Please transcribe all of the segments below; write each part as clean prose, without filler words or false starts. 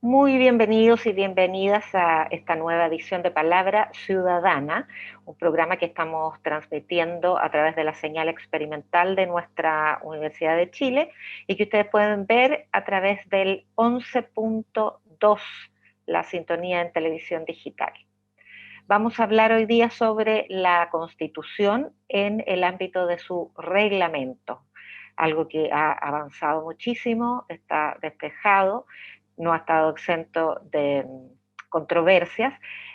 Muy bienvenidos y bienvenidas a esta nueva edición de Palabra Ciudadana, un programa que estamos transmitiendo a través de la señal experimental de nuestra Universidad de Chile y que ustedes pueden ver a través del 11.2, la sintonía en televisión digital. Vamos a hablar hoy día sobre la Constitución en el ámbito de su reglamento, algo que ha avanzado muchísimo, está despejado, no ha estado exento de controversias,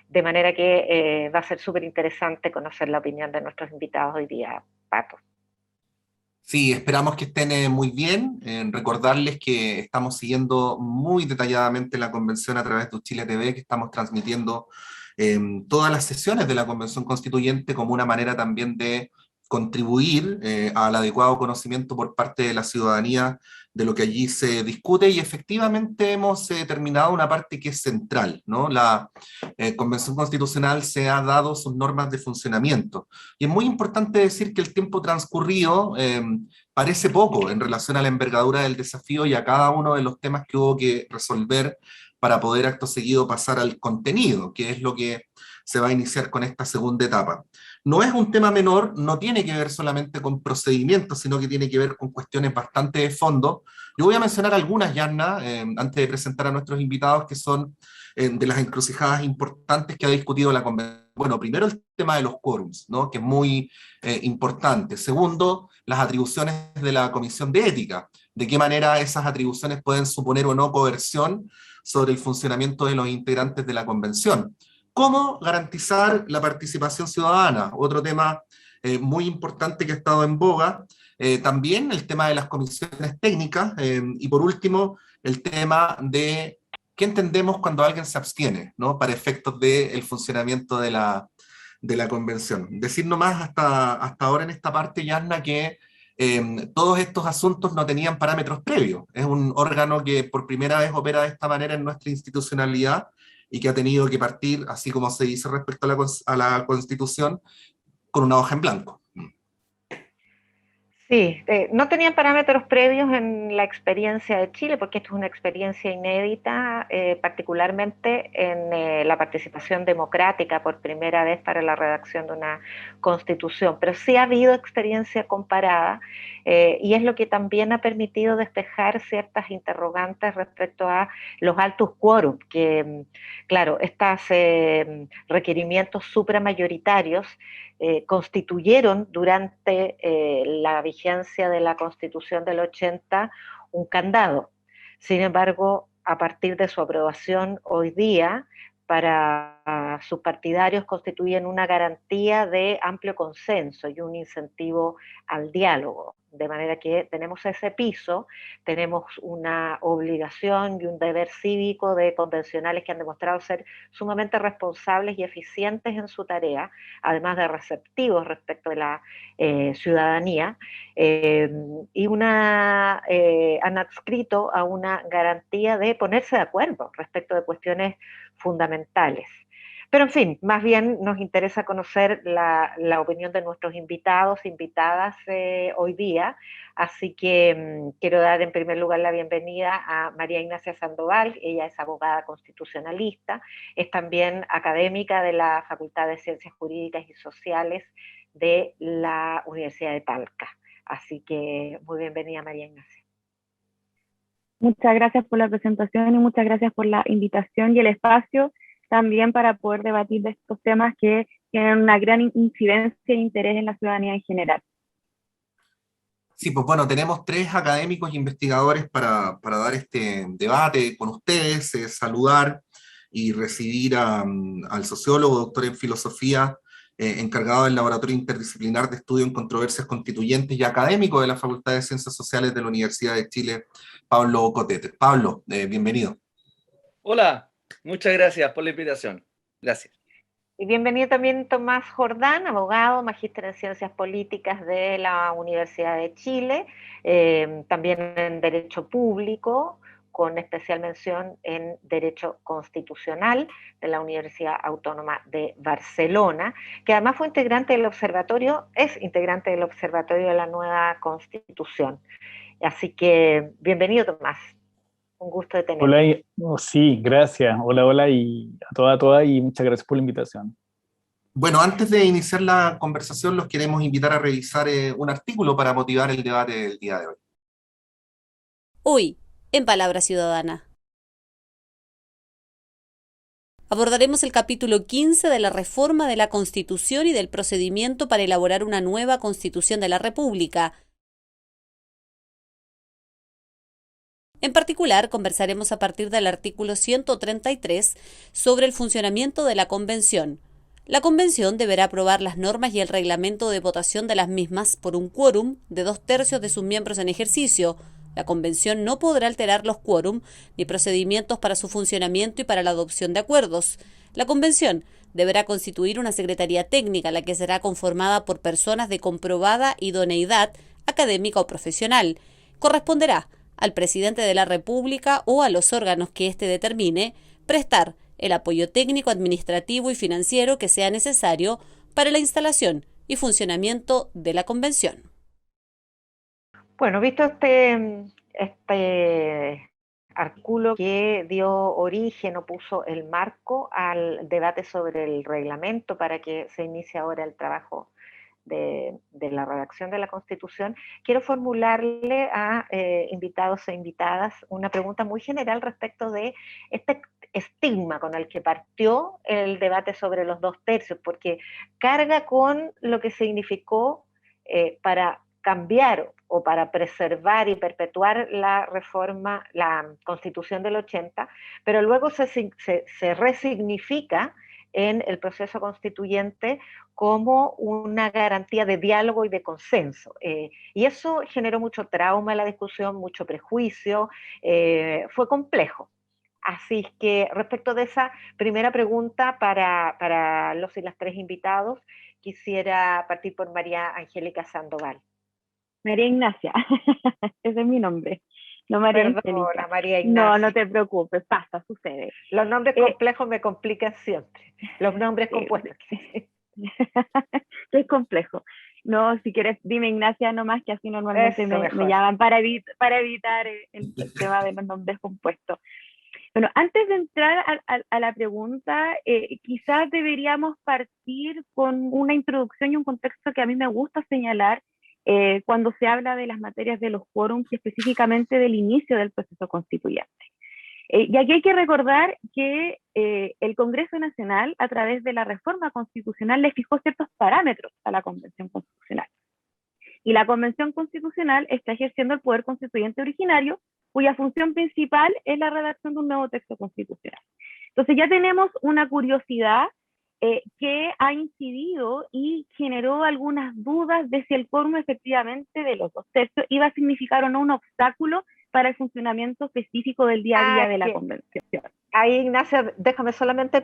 de manera que va a ser súper interesante conocer la opinión de nuestros invitados hoy día, Pato. Sí, esperamos que estén muy bien. Recordarles que estamos siguiendo muy detalladamente la convención a través de Chile TV, que estamos transmitiendo todas las sesiones de la Convención Constituyente como una manera también de contribuir al adecuado conocimiento por parte de la ciudadanía de lo que allí se discute, y efectivamente hemos terminado una parte que es central, ¿no? La Convención Constitucional se ha dado sus normas de funcionamiento, y es muy importante decir que el tiempo transcurrido parece poco en relación a la envergadura del desafío y a cada uno de los temas que hubo que resolver para poder acto seguido pasar al contenido, que es lo que se va a iniciar con esta segunda etapa. No es un tema menor, no tiene que ver solamente con procedimientos, sino que tiene que ver con cuestiones bastante de fondo. Yo voy a mencionar algunas, Yanna, antes de presentar a nuestros invitados, que son de las encrucijadas importantes que ha discutido la Convención. Bueno, primero el tema de los quórums, ¿no? Que es muy importante. Segundo, las atribuciones de la Comisión de Ética, de qué manera esas atribuciones pueden suponer o no coerción sobre el funcionamiento de los integrantes de la Convención. ¿Cómo garantizar la participación ciudadana? Otro tema muy importante que ha estado en boga. También el tema de las comisiones técnicas, y por último el tema de qué entendemos cuando alguien se abstiene, ¿no? Para efectos del funcionamiento de la convención. Decir nomás hasta ahora en esta parte, Yanna, que todos estos asuntos no tenían parámetros previos. Es un órgano que por primera vez opera de esta manera en nuestra institucionalidad y que ha tenido que partir, así como se dice respecto a la Constitución, con una hoja en blanco. Sí, no tenían parámetros previos en la experiencia de Chile, porque esto es una experiencia inédita, particularmente en la participación democrática por primera vez para la redacción de una constitución, pero sí ha habido experiencia comparada, y es lo que también ha permitido despejar ciertas interrogantes respecto a los altos quórum, que claro, estos requerimientos supramayoritarios constituyeron durante la vigencia de la Constitución del 80 un candado. Sin embargo, a partir de su aprobación hoy día, para sus partidarios constituyen una garantía de amplio consenso y un incentivo al diálogo. De manera que tenemos ese piso, tenemos una obligación y un deber cívico de convencionales que han demostrado ser sumamente responsables y eficientes en su tarea, además de receptivos respecto de la ciudadanía, eh, y han adscrito a una garantía de ponerse de acuerdo respecto de cuestiones fundamentales. Pero en fin, más bien nos interesa conocer la opinión de nuestros invitados, invitadas hoy día, así que quiero dar en primer lugar la bienvenida a María Ignacia Sandoval. Ella es abogada constitucionalista, es también académica de la Facultad de Ciencias Jurídicas y Sociales de la Universidad de Talca. Así que muy bienvenida, María Ignacia. Muchas gracias por la presentación y muchas gracias por la invitación y el espacio también para poder debatir de estos temas que tienen una gran incidencia e interés en la ciudadanía en general. Sí, pues bueno, tenemos tres académicos e investigadores para dar este debate con ustedes, saludar y recibir al sociólogo, doctor en filosofía, encargado del Laboratorio Interdisciplinar de Estudio en Controversias Constituyentes y académico de la Facultad de Ciencias Sociales de la Universidad de Chile, Pablo Cotete. Pablo, bienvenido. Hola, muchas gracias por la invitación. Gracias. Y bienvenido también Tomás Jordán, abogado, magíster en Ciencias Políticas de la Universidad de Chile, también en Derecho Público, con especial mención en Derecho Constitucional de la Universidad Autónoma de Barcelona, que además fue integrante del observatorio, es integrante del observatorio de la nueva Constitución. Así que bienvenido, Tomás. Un gusto de Hola, tenerte. sí, gracias. Hola, hola y a todas y muchas gracias por la invitación. Bueno, antes de iniciar la conversación, los queremos invitar a revisar un artículo para motivar el debate del día de hoy. Hoy, en Palabra Ciudadana, abordaremos el capítulo 15 de la reforma de la Constitución y del procedimiento para elaborar una nueva Constitución de la República. En particular, conversaremos a partir del artículo 133 sobre el funcionamiento de la Convención. La Convención deberá aprobar las normas y el reglamento de votación de las mismas por un quórum de 2/3 de sus miembros en ejercicio. La Convención no podrá alterar los quórum ni procedimientos para su funcionamiento y para la adopción de acuerdos. La Convención deberá constituir una secretaría técnica, la que será conformada por personas de comprobada idoneidad académica o profesional. Corresponderá al presidente de la República o a los órganos que éste determine prestar el apoyo técnico, administrativo y financiero que sea necesario para la instalación y funcionamiento de la Convención. Bueno, visto este artículo que dio origen o puso el marco al debate sobre el reglamento para que se inicie ahora el trabajo de la redacción de la Constitución, quiero formularle a invitados e invitadas una pregunta muy general respecto de este estigma con el que partió el debate sobre los 2/3, porque carga con lo que significó para cambiar o para preservar y perpetuar la reforma, la Constitución del 80, pero luego se resignifica en el proceso constituyente como una garantía de diálogo y de consenso. Y eso generó mucho trauma en la discusión, mucho prejuicio, fue complejo. Así que respecto de esa primera pregunta para los y las tres invitados, quisiera partir por María Angélica Sandoval. María Ignacia, ese es mi nombre, no María Perdona, Angélica. María Ignacia. No te preocupes, pasa, sucede. Los nombres complejos me complican siempre. Los nombres compuestos. Es complejo. No, si quieres, dime Ignacia nomás, que así normalmente me llaman para evitar el tema de los nombres compuestos. Bueno, antes de entrar a la pregunta, quizás deberíamos partir con una introducción y un contexto que a mí me gusta señalar cuando se habla de las materias de los quórums y específicamente del inicio del proceso constituyente. Y aquí hay que recordar que el Congreso Nacional, a través de la reforma constitucional, le fijó ciertos parámetros a la Convención Constitucional. Y la Convención Constitucional está ejerciendo el poder constituyente originario, cuya función principal es la redacción de un nuevo texto constitucional. Entonces ya tenemos una curiosidad que ha incidido y generó algunas dudas de si el quórum efectivamente de los 2/3 iba a significar o no un obstáculo para el funcionamiento específico del día a día de la Convención. Ahí, Ignacia, déjame solamente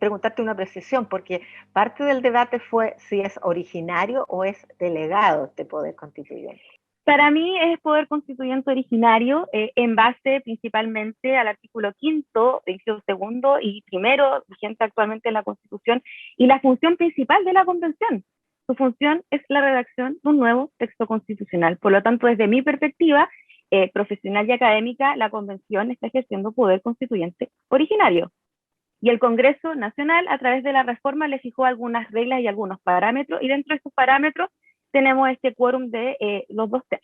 preguntarte una precisión, porque parte del debate fue si es originario o es delegado este poder constituyente. Para mí es poder constituyente originario en base principalmente al artículo 5º, inciso 2º y 1º, vigente actualmente en la Constitución, y la función principal de la Convención. Su función es la redacción de un nuevo texto constitucional. Por lo tanto, desde mi perspectiva profesional y académica, la Convención está ejerciendo poder constituyente originario. Y el Congreso Nacional, a través de la reforma, le fijó algunas reglas y algunos parámetros, y dentro de esos parámetros tenemos este quórum de los 2/3.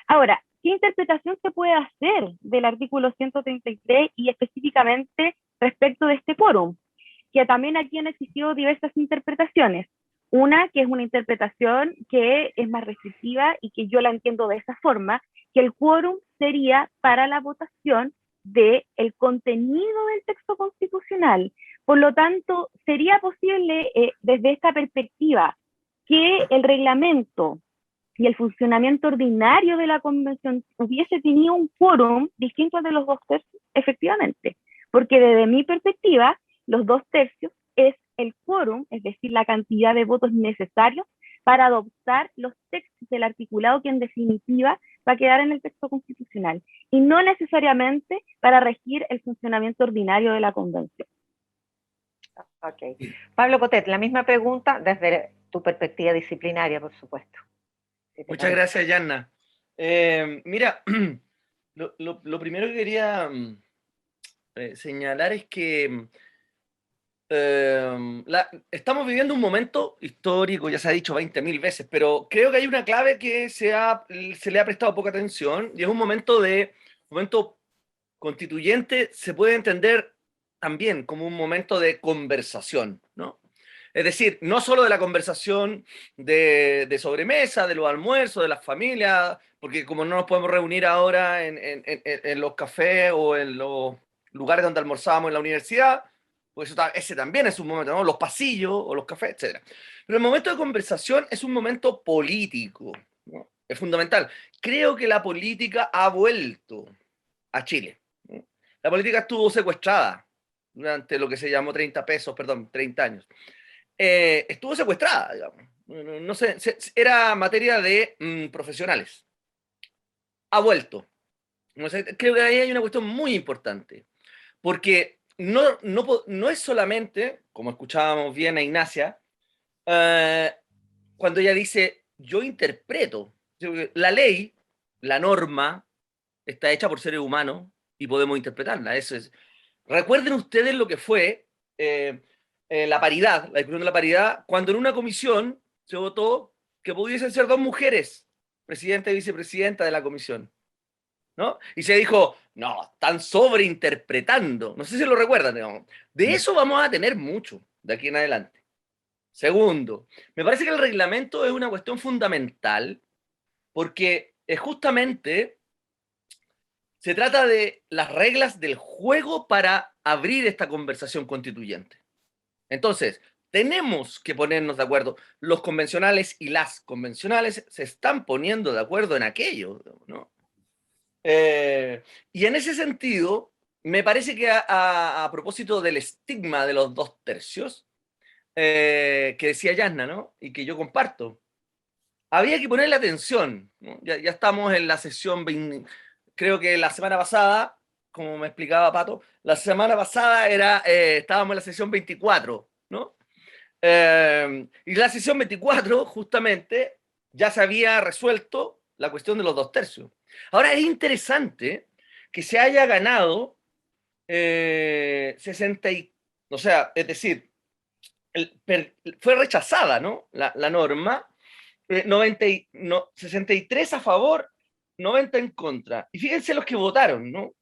Ahora, ¿qué interpretación se puede hacer del artículo 133 y específicamente respecto de este quórum? Que también aquí han existido diversas interpretaciones. Una que es una interpretación que es más restrictiva y que yo la entiendo de esa forma, que el quórum sería para la votación del contenido del texto constitucional. Por lo tanto, sería posible desde esta perspectiva que el reglamento y el funcionamiento ordinario de la Convención hubiese tenido un quórum distinto al de los 2/3, efectivamente, porque desde mi perspectiva, los 2/3 es el quórum, es decir, la cantidad de votos necesarios para adoptar los textos del articulado que en definitiva va a quedar en el texto constitucional y no necesariamente para regir el funcionamiento ordinario de la convención. Ok. Pablo Cotet, la misma pregunta desde tu perspectiva disciplinaria, por supuesto. Si Muchas gracias, Yanna. Mira, lo primero que quería señalar es que estamos viviendo un momento histórico, ya se ha dicho 20.000 veces, pero creo que hay una clave que se le ha prestado poca atención, y es un momento constituyente, se puede entender también como un momento de conversación, ¿no? Es decir, no solo de la conversación de sobremesa, de los almuerzos, de las familias, porque como no nos podemos reunir ahora en los cafés o en los lugares donde almorzábamos en la universidad, pues ese también es un momento, ¿no? Los pasillos o los cafés, etc. Pero el momento de conversación es un momento político, ¿no? Es fundamental. Creo que la política ha vuelto a Chile. La política estuvo secuestrada durante lo que se llamó 30 años. Estuvo secuestrada, digamos. No sé, era materia de profesionales. Ha vuelto. No sé, creo que ahí hay una cuestión muy importante, porque no es solamente, como escuchábamos bien a Ignacia, cuando ella dice, yo interpreto. La ley, la norma, está hecha por seres humanos y podemos interpretarla. Eso es. Recuerden ustedes lo que fue la paridad, la discusión de la paridad, cuando en una comisión se votó que pudiesen ser 2 mujeres, presidenta y vicepresidenta de la comisión, ¿no? Y se dijo, no, están sobreinterpretando. No sé si lo recuerdan, digamos. De eso vamos a tener mucho de aquí en adelante. Segundo, me parece que el reglamento es una cuestión fundamental porque justamente se trata de las reglas del juego para abrir esta conversación constituyente. Entonces, tenemos que ponernos de acuerdo. Los convencionales y las convencionales se están poniendo de acuerdo en aquello, ¿no? Y en ese sentido, me parece que a propósito del estigma de los 2/3, que decía Yanna, ¿no? Y que yo comparto, había que ponerle atención, ¿no? Ya estamos en la sesión 20, creo que la semana pasada, como me explicaba Pato, la semana pasada estábamos en la sesión 24, ¿no? Y la sesión 24, justamente, ya se había resuelto la cuestión de los 2/3. Ahora es interesante que se haya ganado 60 o sea, es decir, fue rechazada, ¿no? La norma, 63 a favor, 90 en contra. Y fíjense los que votaron, ¿no?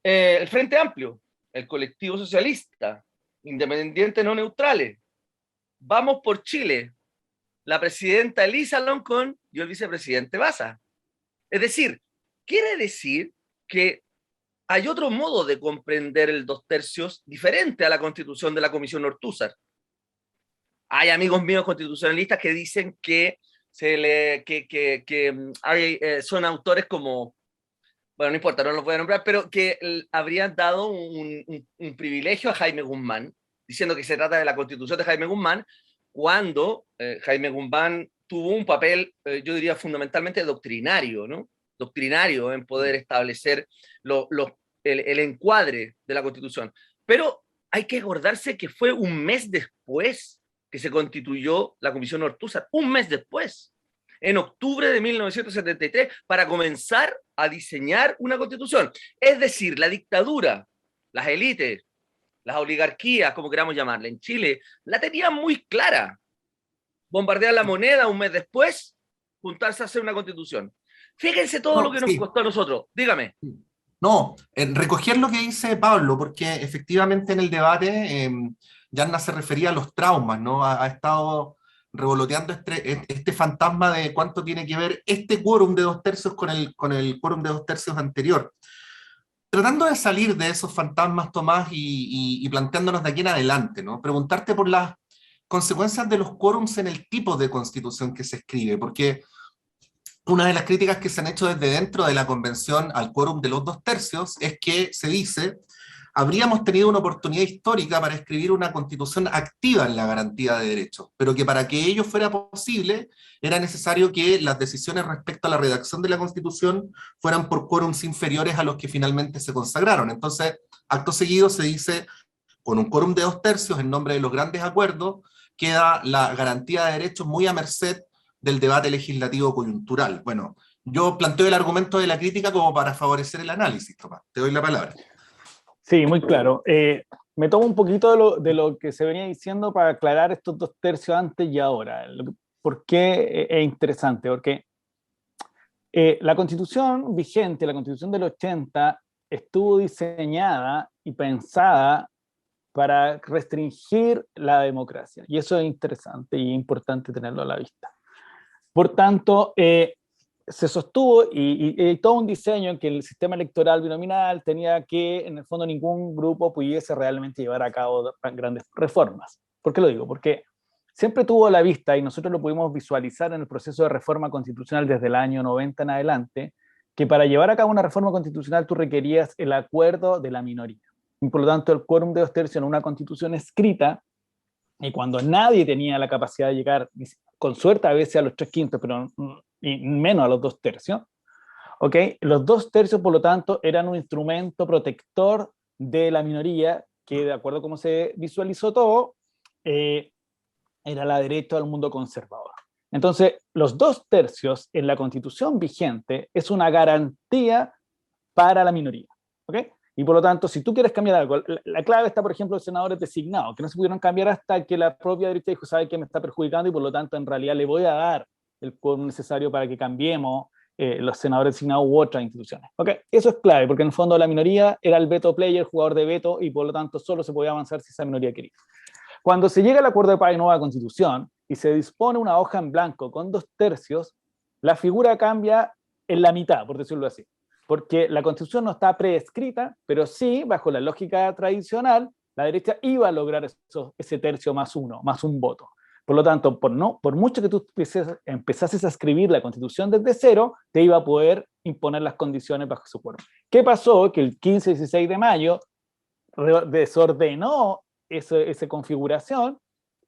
El Frente Amplio, el Colectivo Socialista, Independientes No Neutrales, Vamos por Chile, la presidenta Elisa Loncón y el vicepresidente Baza. Es decir, quiere decir que hay otro modo de comprender el 2/3 diferente a la constitución de la Comisión Ortúzar. Hay amigos míos constitucionalistas que dicen que son autores como, bueno, no importa, no los voy a nombrar, pero que habrían dado un privilegio a Jaime Guzmán, diciendo que se trata de la constitución de Jaime Guzmán, cuando Jaime Guzmán tuvo un papel, yo diría, fundamentalmente doctrinario, ¿no? Doctrinario en poder establecer el encuadre de la Constitución. Pero hay que acordarse que fue un mes después que se constituyó la Comisión Ortúzar, un mes después, en octubre de 1973, para comenzar a diseñar una Constitución. Es decir, la dictadura, las élites, las oligarquías, como queramos llamarla, en Chile, la tenían muy clara. Bombardear la moneda un mes después, juntarse a hacer una Constitución. Fíjense todo lo que nos costó a nosotros. Dígame. No, recoger lo que dice Pablo, porque efectivamente en el debate Yanna se refería a los traumas, ¿no? Ha estado revoloteando este fantasma de cuánto tiene que ver este quórum de 2/3 con el quórum de 2/3 anterior. Tratando de salir de esos fantasmas, Tomás, y planteándonos de aquí en adelante, ¿no? Preguntarte por las consecuencias de los quórums en el tipo de constitución que se escribe, porque una de las críticas que se han hecho desde dentro de la convención al quórum de los 2/3 es que se dice habríamos tenido una oportunidad histórica para escribir una constitución activa en la garantía de derechos, pero que para que ello fuera posible era necesario que las decisiones respecto a la redacción de la constitución fueran por quórums inferiores a los que finalmente se consagraron. Entonces, acto seguido se dice, con un quórum de 2/3, en nombre de los grandes acuerdos, queda la garantía de derechos muy a merced del debate legislativo coyuntural. Bueno, yo planteo el argumento de la crítica como para favorecer el análisis, Tomás. Te doy la palabra. Sí, muy claro. Me tomo un poquito de lo que se venía diciendo para aclarar estos 2/3 antes y ahora. ¿Por qué es interesante? Porque la constitución vigente, la constitución del 80, estuvo diseñada y pensada para restringir la democracia. Y eso es interesante y importante tenerlo a la vista. Por tanto, se sostuvo y todo un diseño en que el sistema electoral binominal tenía que, en el fondo, ningún grupo pudiese realmente llevar a cabo grandes reformas. ¿Por qué lo digo? Porque siempre tuvo a la vista, y nosotros lo pudimos visualizar en el proceso de reforma constitucional desde el año 90 en adelante, que para llevar a cabo una reforma constitucional tú requerías el acuerdo de la minoría. Y por lo tanto, el quórum de 2/3 en una constitución escrita, y cuando nadie tenía la capacidad de llegar, con suerte a veces a los 3/5, pero y menos a los 2/3, ¿ok? Los 2/3, por lo tanto, eran un instrumento protector de la minoría, que de acuerdo a cómo se visualizó todo, era la derecha al mundo conservador. Entonces, los 2/3 en la constitución vigente es una garantía para la minoría, ¿ok? Y por lo tanto, si tú quieres cambiar algo, la clave está, por ejemplo, en senadores designados, que no se pudieron cambiar hasta que la propia derecha dijo, sabe que me está perjudicando y por lo tanto en realidad le voy a dar el quórum necesario para que cambiemos los senadores designados u otras instituciones. ¿Okay? Eso es clave, porque en el fondo la minoría era el veto player, jugador de veto, y por lo tanto solo se podía avanzar si esa minoría quería. Cuando se llega al acuerdo de paz y nueva constitución y se dispone una hoja en blanco con 2/3, la figura cambia en la mitad, por decirlo así. Porque la constitución no está preescrita, pero sí, bajo la lógica tradicional, la derecha iba a lograr ese tercio más uno, más un voto. Por lo tanto, por mucho que tú empezases a escribir la constitución desde cero, te iba a poder imponer las condiciones bajo su cuerpo. ¿Qué pasó? Que el 15-16 de mayo desordenó esa configuración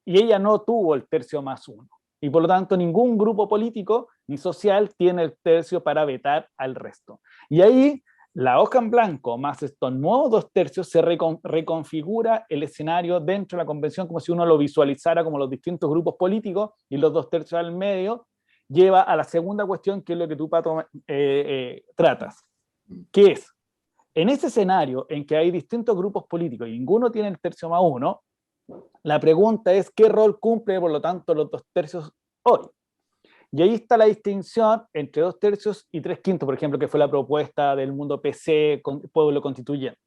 y ella no tuvo el tercio más uno. Y por lo tanto, ningún grupo político ni social tiene el tercio para vetar al resto. Y ahí, la hoja en blanco más estos nuevos 2/3 se reconfigura el escenario dentro de la convención como si uno lo visualizara como los distintos grupos políticos y los 2/3 al medio, lleva a la segunda cuestión, que es lo que tú, Pato, tratas, que es, en ese escenario en que hay distintos grupos políticos y ninguno tiene el tercio más uno, la pregunta es qué rol cumple, por lo tanto, los 2/3 hoy. Y ahí está la distinción entre 2/3 y 3/5, por ejemplo, que fue la propuesta del mundo PC, pueblo constituyente.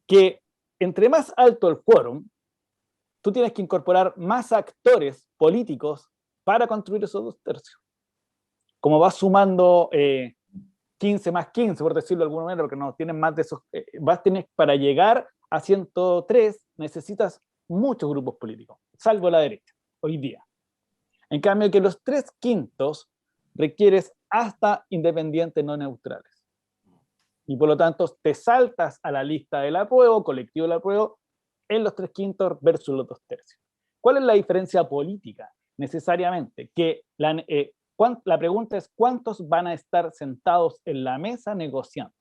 Que entre más alto el quórum, tú tienes que incorporar más actores políticos para construir esos 2/3. Como vas sumando 15 más 15, por decirlo de alguna manera, porque no tienen más de esos, para llegar a 103 necesitas muchos grupos políticos, salvo la derecha, hoy día. En cambio, que los 3/5 requieres hasta independientes no neutrales. Y por lo tanto, te saltas a la lista del apruebo, colectivo del apruebo, en los 3/5 versus los 2/3. ¿Cuál es la diferencia política? Necesariamente, que la pregunta es ¿cuántos van a estar sentados en la mesa negociando?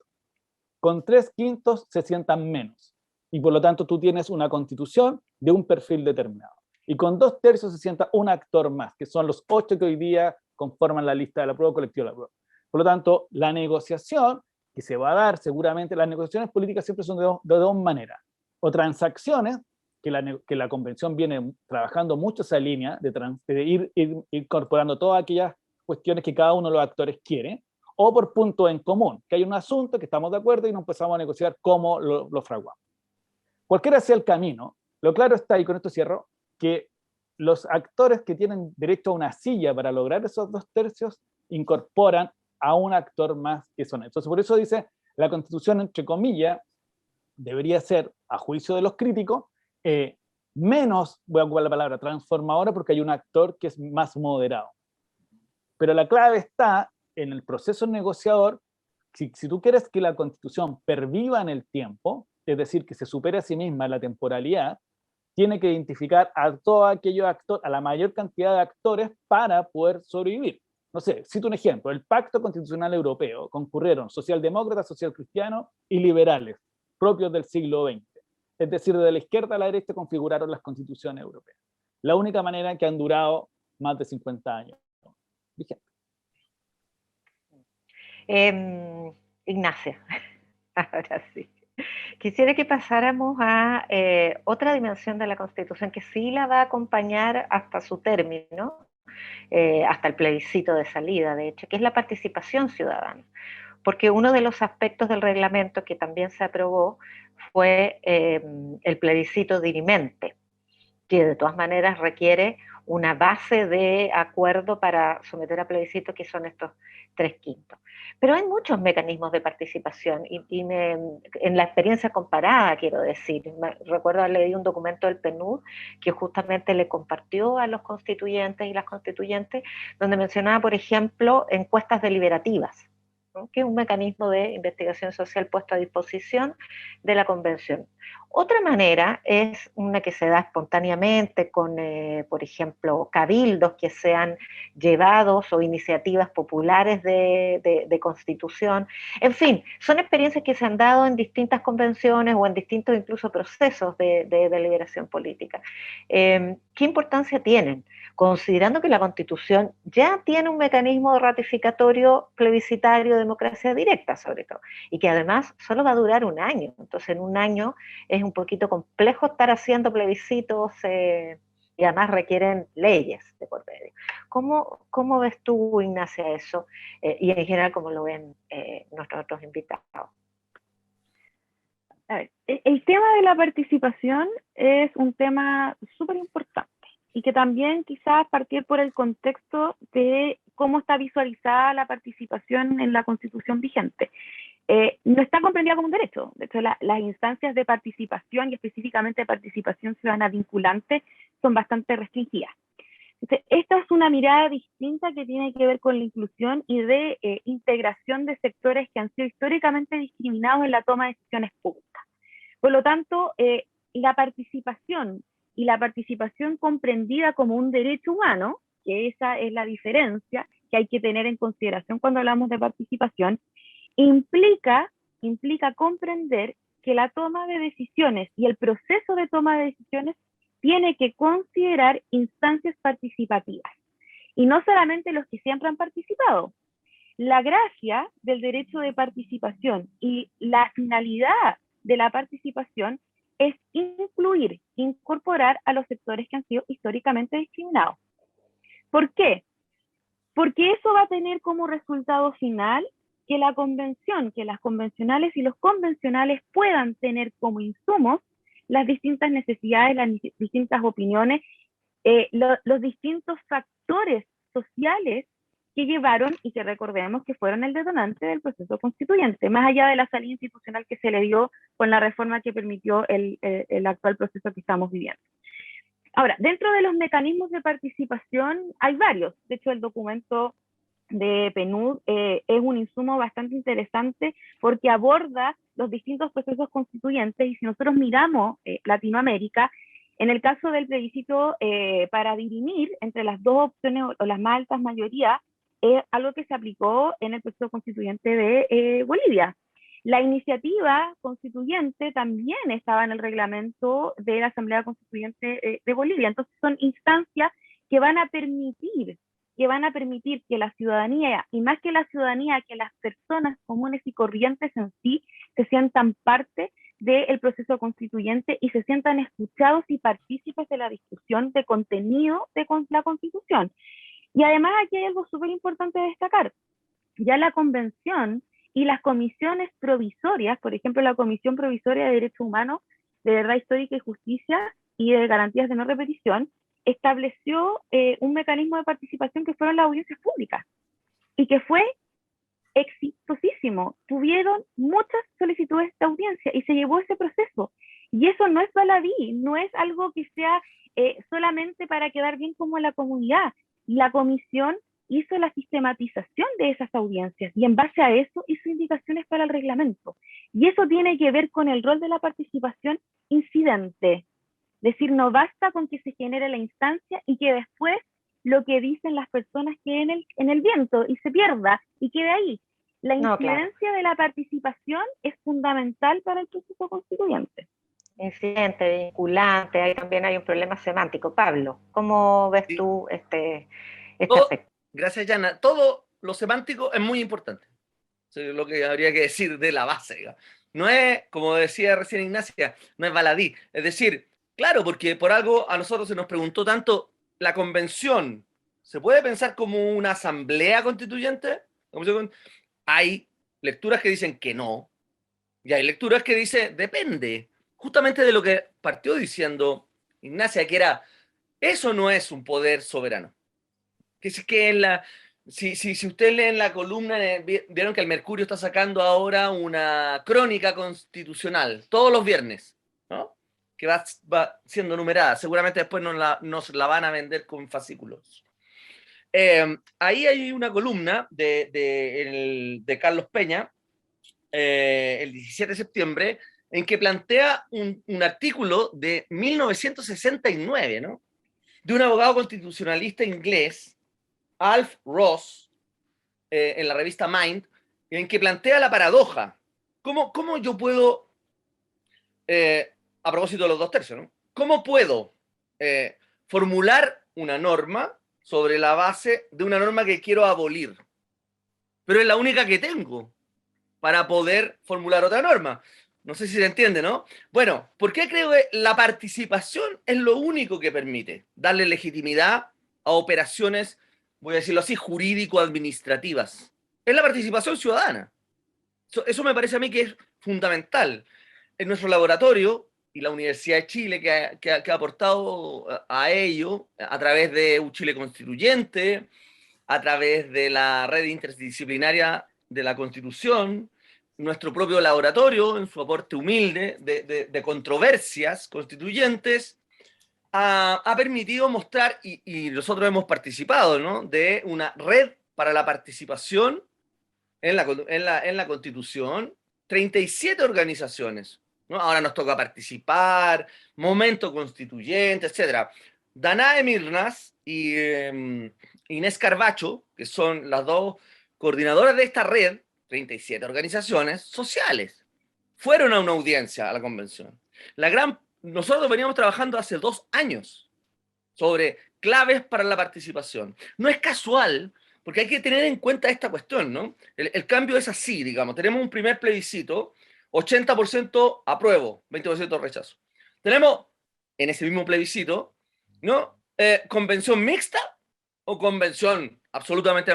Con 3/5 se sientan menos. Y por lo tanto, tú tienes una constitución de un perfil determinado. Y con 2/3 se sienta un actor más, que son los 8 que hoy día conforman la lista del apruebo, colectivo del apruebo. Por lo tanto, la negociación que se va a dar seguramente, las negociaciones políticas siempre son de dos maneras. O transacciones, que la convención viene trabajando mucho esa línea de ir incorporando todas aquellas cuestiones que cada uno de los actores quiere, o por punto en común, que hay un asunto que estamos de acuerdo y nos empezamos a negociar cómo lo fraguamos. Cualquiera sea el camino, lo claro está, y con esto cierro, que los actores que tienen derecho a una silla para lograr esos 2/3 incorporan a un actor más que son. Entonces, por eso dice, la Constitución, entre comillas, debería ser, a juicio de los críticos, menos, voy a ocupar la palabra transformadora, porque hay un actor que es más moderado. Pero la clave está en el proceso negociador. Si tú quieres que la Constitución perviva en el tiempo, es decir, que se supere a sí misma la temporalidad, tiene que identificar a todos aquellos actores, a la mayor cantidad de actores para poder sobrevivir. No sé, cito un ejemplo, el Pacto Constitucional Europeo, concurrieron socialdemócratas, socialcristianos y liberales, propios del siglo XX. Es decir, de la izquierda a la derecha configuraron las constituciones europeas. La única manera en que han durado más de 50 años. Vigente. Ignacia, ahora sí. Quisiera que pasáramos a otra dimensión de la Constitución que sí la va a acompañar hasta su término, hasta el plebiscito de salida, de hecho, que es la participación ciudadana. Porque uno de los aspectos del reglamento que también se aprobó fue el plebiscito dirimente, que de todas maneras requiere una base de acuerdo para someter a plebiscito, que son estos 3/5. Pero hay muchos mecanismos de participación en la experiencia comparada, quiero decir, recuerdo haber leído un documento del PNUD que justamente le compartió a los constituyentes y las constituyentes, donde mencionaba, por ejemplo, encuestas deliberativas, ¿no? Que es un mecanismo de investigación social puesto a disposición de la convención. Otra manera es una que se da espontáneamente con, por ejemplo, cabildos que sean llevados o iniciativas populares de constitución. En fin, son experiencias que se han dado en distintas convenciones o en distintos incluso procesos de deliberación política. ¿Qué importancia tienen? Considerando que la Constitución ya tiene un mecanismo ratificatorio plebiscitario, democracia directa sobre todo, y que además solo va a durar un año. Entonces, en un año es un poquito complejo estar haciendo plebiscitos y además requieren leyes de por medio. ¿Cómo ves tú, Ignacia, eso? Y en general, ¿cómo lo ven nuestros otros invitados? A ver, el tema de la participación es un tema súper importante y que también quizás partir por el contexto de cómo está visualizada la participación en la Constitución vigente. No está comprendida como un derecho. De hecho, las instancias de participación y específicamente de participación ciudadana vinculante son bastante restringidas. Entonces, esta es una mirada distinta que tiene que ver con la inclusión y de integración de sectores que han sido históricamente discriminados en la toma de decisiones públicas. Por lo tanto, la participación y la participación comprendida como un derecho humano, que esa es la diferencia que hay que tener en consideración cuando hablamos de participación, implica comprender que la toma de decisiones y el proceso de toma de decisiones tiene que considerar instancias participativas, y no solamente los que siempre han participado. La gracia del derecho de participación y la finalidad de la participación es incluir, incorporar a los sectores que han sido históricamente discriminados. ¿Por qué? Porque eso va a tener como resultado final que la convención, que las convencionales y los convencionales puedan tener como insumos las distintas necesidades, las distintas opiniones, los distintos factores sociales que llevaron y que recordemos que fueron el detonante del proceso constituyente, más allá de la salida institucional que se le dio con la reforma que permitió el actual proceso que estamos viviendo. Ahora, dentro de los mecanismos de participación hay varios. De hecho, el documento de PNUD es un insumo bastante interesante porque aborda los distintos procesos constituyentes, y si nosotros miramos Latinoamérica, en el caso del plebiscito para dirimir entre las dos opciones o las más altas mayorías, es algo que se aplicó en el proceso constituyente de Bolivia. La iniciativa constituyente también estaba en el reglamento de la Asamblea Constituyente de Bolivia. Entonces son instancias que van a permitir que la ciudadanía, y más que la ciudadanía, que las personas comunes y corrientes en sí, se sientan parte del proceso constituyente y se sientan escuchados y partícipes de la discusión de contenido de la Constitución. Y además aquí hay algo súper importante de destacar. Ya la Convención y las comisiones provisorias, por ejemplo, la Comisión Provisoria de Derechos Humanos, de Verdad Histórica y Justicia y de Garantías de No Repetición, estableció un mecanismo de participación que fueron las audiencias públicas y que fue exitosísimo. Tuvieron muchas solicitudes de audiencia y se llevó ese proceso. Y eso no es baladí, no es algo que sea solamente para quedar bien como la comunidad. La comisión hizo la sistematización de esas audiencias y en base a eso hizo indicaciones para el reglamento. Y eso tiene que ver con el rol de la participación incidente. Es decir, no basta con que se genere la instancia y que después lo que dicen las personas quede en el viento y se pierda y quede ahí. La incidencia de la participación es fundamental para el proceso constituyente. Incidente, vinculante, ahí también hay un problema semántico. Pablo, ¿cómo ves tú este aspecto? Gracias, Yana. Todo lo semántico es muy importante. Eso es lo que habría que decir de la base. Digamos. No es, como decía recién Ignacia, no es baladí. Es decir, claro, porque por algo a nosotros se nos preguntó tanto, ¿la convención se puede pensar como una asamblea constituyente? Hay lecturas que dicen que no, y hay lecturas que dicen depende, justamente de lo que partió diciendo Ignacia, que era, eso no es un poder soberano. Que es que en la, si ustedes leen la columna, vieron que el Mercurio está sacando ahora una crónica constitucional, todos los viernes, ¿no? Que va siendo numerada, seguramente después nos la van a vender con fascículos. Ahí hay una columna de Carlos Peña, el 17 de septiembre, en que plantea un artículo de 1969, ¿no? De un abogado constitucionalista inglés, Alf Ross, en la revista Mind, en que plantea la paradoja. ¿Cómo yo puedo, a propósito de los 2/3, ¿no? ¿Cómo puedo formular una norma sobre la base de una norma que quiero abolir? Pero es la única que tengo para poder formular otra norma. No sé si se entiende, ¿no? Bueno, ¿por qué creo que la participación es lo único que permite darle legitimidad a operaciones, voy a decirlo así, jurídico-administrativas? Es la participación ciudadana. Eso me parece a mí que es fundamental. En nuestro laboratorio y la Universidad de Chile, que ha aportado a ello a través de un Chile Constituyente, a través de la red interdisciplinaria de la Constitución, nuestro propio laboratorio, en su aporte humilde de controversias constituyentes, ha permitido mostrar, y nosotros hemos participado, ¿no?, de una red para la participación en la Constitución, 37 organizaciones, ¿no? Ahora nos toca participar, Momento Constituyente, etc. Danae Mirnas y Inés Carbacho, que son las dos coordinadoras de esta red, 37 organizaciones sociales, fueron a una audiencia a la convención. Nosotros veníamos trabajando hace 2 años sobre claves para la participación. No es casual, porque hay que tener en cuenta esta cuestión, ¿no? El cambio es así, digamos. Tenemos un primer plebiscito, 80% apruebo, 20% rechazo. Tenemos en ese mismo plebiscito, ¿no? Convención mixta o convención absolutamente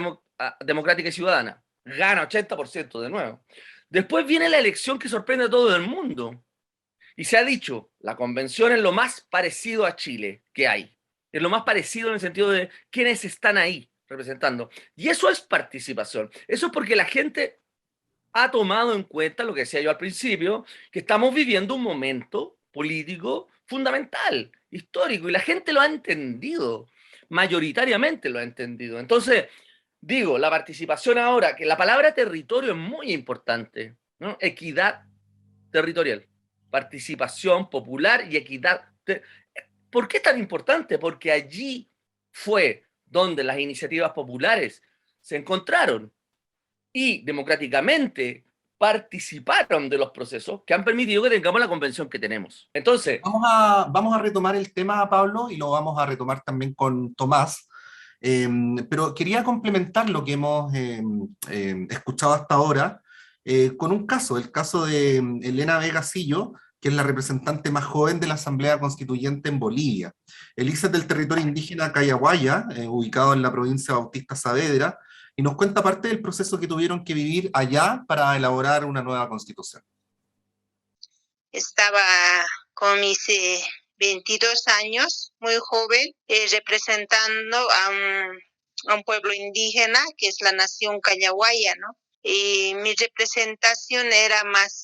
democrática y ciudadana. Gana 80% de nuevo. Después viene la elección que sorprende a todo el mundo. Y se ha dicho, la convención es lo más parecido a Chile que hay. Es lo más parecido en el sentido de quiénes están ahí representando. Y eso es participación. Eso es porque la gente ha tomado en cuenta lo que decía yo al principio, que estamos viviendo un momento político fundamental, histórico, y la gente lo ha entendido, mayoritariamente lo ha entendido. Entonces, digo, la participación ahora, que la palabra territorio es muy importante, ¿no? Equidad territorial, participación popular y equidad. ¿Por qué es tan importante? Porque allí fue donde las iniciativas populares se encontraron y democráticamente participaron de los procesos que han permitido que tengamos la convención que tenemos. Entonces, vamos a retomar el tema, Pablo, y lo vamos a retomar también con Tomás. Pero quería complementar lo que hemos escuchado hasta ahora con un caso, el caso de Elena Vega Sillo, que es la representante más joven de la Asamblea Constituyente en Bolivia. Elisa es del territorio indígena Cayaguaya, ubicado en la provincia Bautista Saavedra, y nos cuenta parte del proceso que tuvieron que vivir allá para elaborar una nueva constitución. Estaba con mis 22 años, muy joven, representando a un pueblo indígena que es la nación Cayaguaya, ¿no? Y mi representación era más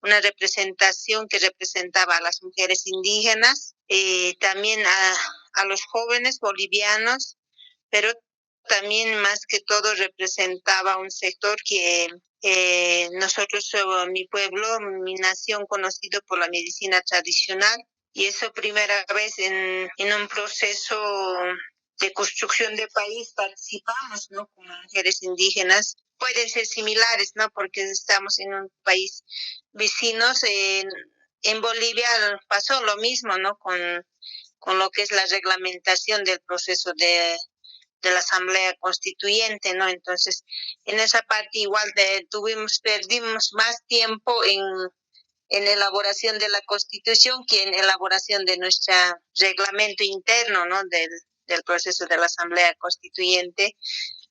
una representación que representaba a las mujeres indígenas, también a los jóvenes bolivianos, pero también más que todo representaba un sector que nosotros, mi pueblo, mi nación, conocido por la medicina tradicional, y eso primera vez en un proceso de construcción de país participamos, ¿no? Como mujeres indígenas. Pueden ser similares, ¿no? Porque estamos en un país vecinos. En Bolivia pasó lo mismo, ¿no? Con lo que es la reglamentación del proceso de la Asamblea Constituyente, ¿no? Entonces, en esa parte igual perdimos más tiempo en elaboración de la Constitución que en elaboración de nuestro reglamento interno, ¿no? Del proceso de la Asamblea Constituyente.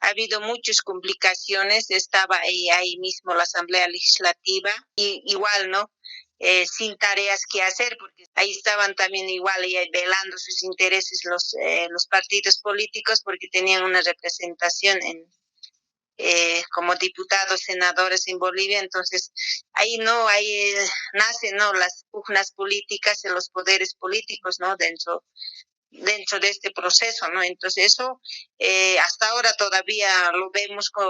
Ha habido muchas complicaciones, estaba ahí mismo la Asamblea Legislativa, y igual, ¿no? Sin tareas que hacer, porque ahí estaban también igual velando sus intereses los partidos políticos, porque tenían una representación como diputados, senadores en Bolivia. Entonces ahí nacen, ¿no? Las pugnas políticas en los poderes políticos, ¿no? Dentro de este proceso, ¿no? Entonces eso hasta ahora todavía lo vemos con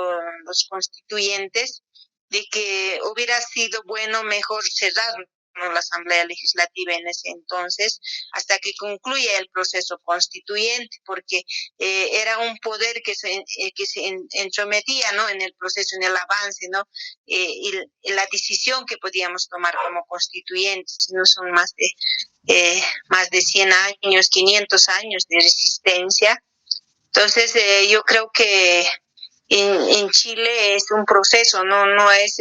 los constituyentes, de que hubiera sido bueno, mejor cerrar, ¿no? La Asamblea Legislativa en ese entonces, hasta que concluya el proceso constituyente, porque era un poder que se entrometía, ¿no? En el proceso, en el avance, ¿no? Y la decisión que podíamos tomar como constituyentes, si no son más de 100 años, 500 años de resistencia. Entonces, yo creo que en Chile es un proceso, no es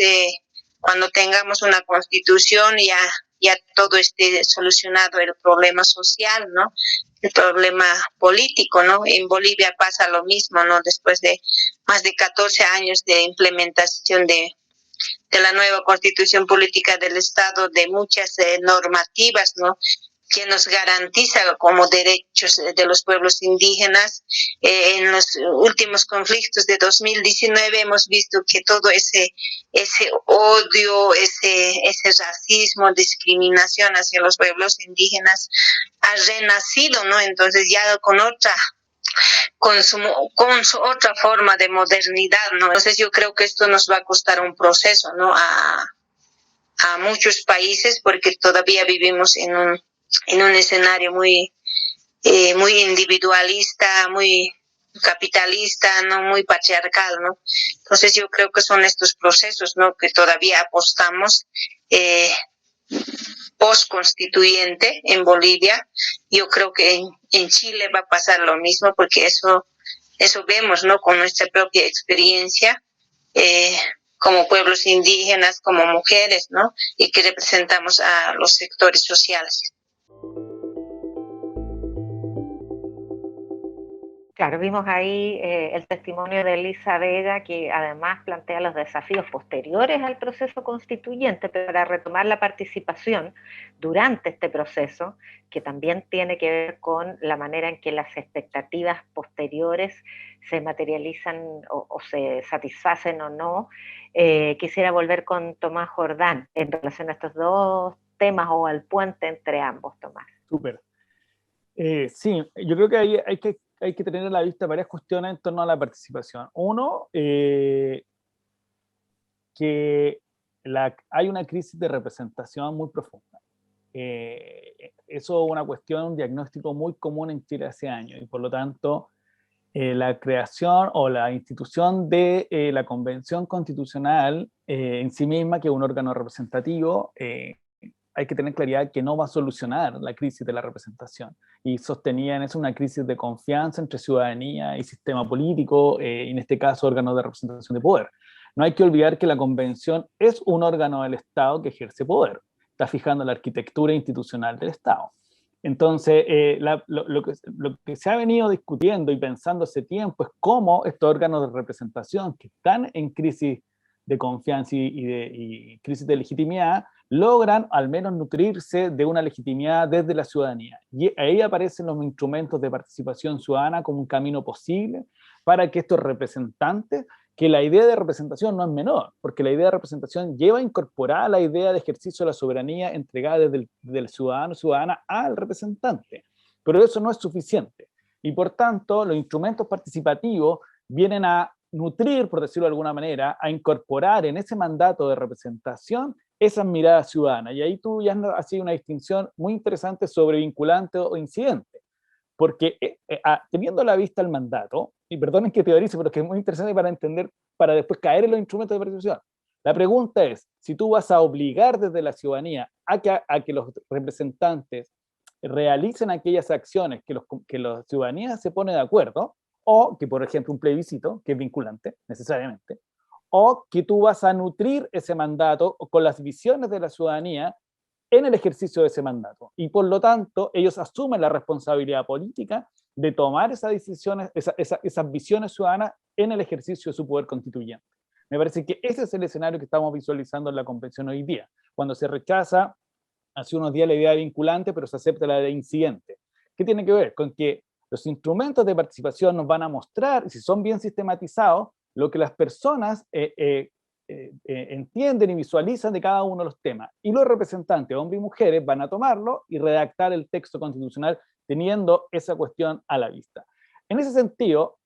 cuando tengamos una constitución ya todo esté solucionado el problema social, ¿no? El problema político, ¿no? En Bolivia pasa lo mismo, ¿no? Después de más de 14 años de implementación de la nueva constitución política del Estado, de muchas normativas, ¿no? Que nos garantiza como derechos de los pueblos indígenas. En los últimos conflictos de 2019 hemos visto que todo ese odio, ese racismo, discriminación hacia los pueblos indígenas ha renacido, ¿no? Entonces ya con su otra forma de modernidad, ¿no? Entonces yo creo que esto nos va a costar un proceso, ¿no? A muchos países, porque todavía vivimos en un escenario muy individualista, muy capitalista, no muy patriarcal, ¿no? Entonces yo creo que son estos procesos, ¿no? Que todavía apostamos post-constituyente en Bolivia. Yo creo que en Chile va a pasar lo mismo, porque eso vemos, ¿no? Con nuestra propia experiencia como pueblos indígenas, como mujeres, ¿no? Y que representamos a los sectores sociales. Claro, vimos ahí el testimonio de Elisa Vega, que además plantea los desafíos posteriores al proceso constituyente, pero para retomar la participación durante este proceso, que también tiene que ver con la manera en que las expectativas posteriores se materializan o se satisfacen o no. Quisiera volver con Tomás Jordán en relación a estos dos temas o al puente entre ambos, Tomás. Súper. Sí, yo creo que hay que tener a la vista varias cuestiones en torno a la participación. Uno, que hay una crisis de representación muy profunda. Eso es una cuestión, un diagnóstico muy común en Chile hace años, y por lo tanto la creación o la institución de la Convención Constitucional en sí misma, que es un órgano representativo, hay que tener claridad que no va a solucionar la crisis de la representación, y sostenían eso una crisis de confianza entre ciudadanía y sistema político, en este caso órganos de representación de poder. No hay que olvidar que la Convención es un órgano del Estado que ejerce poder, está fijando la arquitectura institucional del Estado. Entonces, lo que se ha venido discutiendo y pensando hace tiempo es cómo estos órganos de representación que están en crisis de confianza y crisis de legitimidad logran al menos nutrirse de una legitimidad desde la ciudadanía. Y ahí aparecen los instrumentos de participación ciudadana como un camino posible para que estos representantes, que la idea de representación no es menor, porque la idea de representación lleva incorporada la idea de ejercicio de la soberanía entregada desde el ciudadano o ciudadana al representante, pero eso no es suficiente. Y por tanto, los instrumentos participativos vienen a nutrir, por decirlo de alguna manera, a incorporar en ese mandato de representación esas miradas ciudadanas. Y ahí tú ya has sido una distinción muy interesante sobre vinculante o incidente. Porque teniendo a la vista el mandato, y perdonen que teorice, pero es que es muy interesante para entender, para después caer en los instrumentos de participación. La pregunta es, si tú vas a obligar desde la ciudadanía a que los representantes realicen aquellas acciones que la ciudadanía se pone de acuerdo, o que, por ejemplo, un plebiscito, que es vinculante, necesariamente, o que tú vas a nutrir ese mandato con las visiones de la ciudadanía en el ejercicio de ese mandato. Y por lo tanto, ellos asumen la responsabilidad política de tomar esas decisiones, esas visiones ciudadanas en el ejercicio de su poder constituyente. Me parece que ese es el escenario que estamos visualizando en la convención hoy día, cuando se rechaza hace unos días la idea de vinculante, pero se acepta la de incidente. ¿Qué tiene que ver? Con que los instrumentos de participación nos van a mostrar, y si son bien sistematizados, lo que las personas entienden y visualizan de cada uno de los temas. Y los representantes, hombres y mujeres, van a tomarlo y redactar el texto constitucional teniendo esa cuestión a la vista. En ese sentido,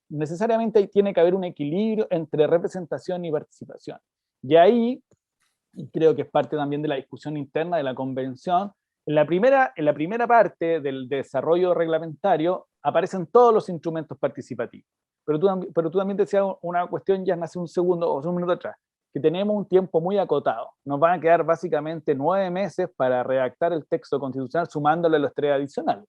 necesariamente tiene que haber un equilibrio entre representación y participación. Y ahí, y creo que es parte también de la discusión interna de la convención, en la primera parte del desarrollo reglamentario aparecen todos los instrumentos participativos. Pero tú también decías una cuestión ya hace un segundo o un minuto atrás, que tenemos un tiempo muy acotado. Nos van a quedar básicamente 9 meses para redactar el texto constitucional sumándole los 3 adicionales.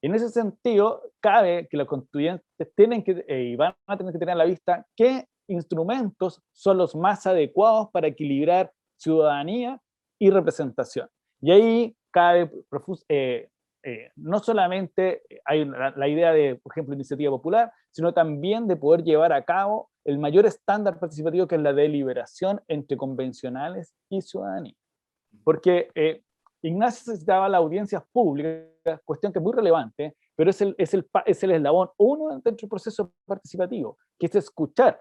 En ese sentido, cabe que los constituyentes tienen que, y van a tener que tener a la vista qué instrumentos son los más adecuados para equilibrar ciudadanía y representación. Y ahí cabe no solamente hay la idea de, por ejemplo, iniciativa popular, sino también de poder llevar a cabo el mayor estándar participativo, que es la deliberación entre convencionales y ciudadanía. Porque Ignacio citaba las audiencias públicas, cuestión que es muy relevante, pero es el eslabón uno dentro del proceso participativo, que es escuchar.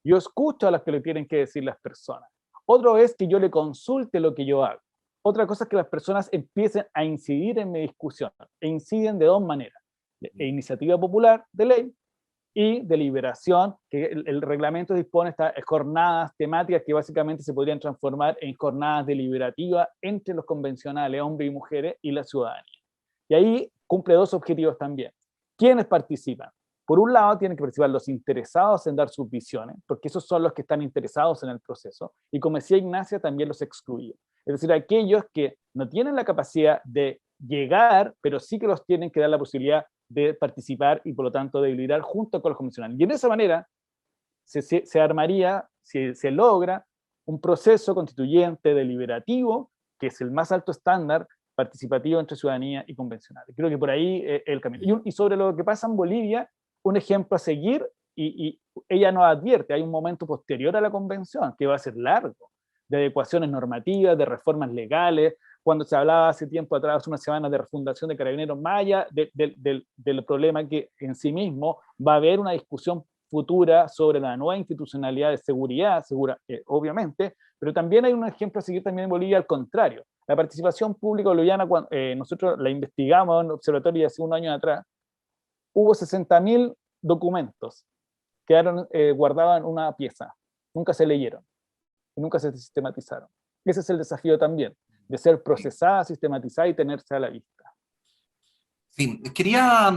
Yo escucho a las que le tienen que decir las personas. Otro es que yo le consulte lo que yo hago. Otra cosa es que las personas empiecen a incidir en mi discusión, e inciden de 2 maneras: iniciativa popular de ley y deliberación, que el reglamento dispone estas jornadas temáticas que básicamente se podrían transformar en jornadas deliberativas entre los convencionales, hombres y mujeres, y la ciudadanía. Y ahí cumple 2 objetivos también. ¿Quiénes participan? Por un lado, tienen que participar los interesados en dar sus visiones, porque esos son los que están interesados en el proceso, y como decía Ignacia, también los excluidos. Es decir, aquellos que no tienen la capacidad de llegar, pero sí que los tienen que dar la posibilidad de participar y por lo tanto de deliberar junto con los convencionales. Y en esa manera se armaría, se logra un proceso constituyente deliberativo, que es el más alto estándar participativo entre ciudadanía y convencionales. Creo que por ahí es el camino. Y sobre lo que pasa en Bolivia, un ejemplo a seguir, y ella nos advierte, hay un momento posterior a la convención que va a ser largo, de adecuaciones normativas, de reformas legales. Cuando se hablaba hace tiempo atrás, unas semanas, de refundación de Carabineros, más allá del problema que en sí mismo va a haber una discusión futura sobre la nueva institucionalidad de seguridad, obviamente, pero también hay un ejemplo a seguir también en Bolivia al contrario. La participación pública boliviana, nosotros la investigamos en el observatorio hace un año atrás, hubo 60.000 documentos que quedaron guardados en una pieza, nunca se leyeron, y nunca se sistematizaron. Ese es el desafío también, de ser procesada, sistematizada y tenerse a la vista. Sí, quería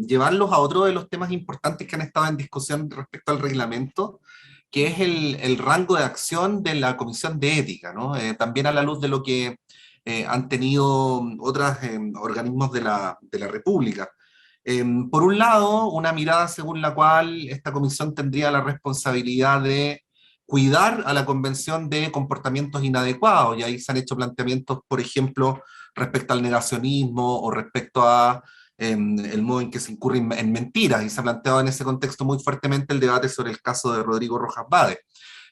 llevarlos a otro de los temas importantes que han estado en discusión respecto al reglamento, que es el rango de acción de la Comisión de Ética, ¿no? También a la luz de lo que han tenido otros organismos de la República. Por un lado, una mirada según la cual esta comisión tendría la responsabilidad de cuidar a la convención de comportamientos inadecuados, y ahí se han hecho planteamientos, por ejemplo, respecto al negacionismo o respecto a el modo en que se incurre en mentiras, y se ha planteado en ese contexto muy fuertemente el debate sobre el caso de Rodrigo Rojas Vade.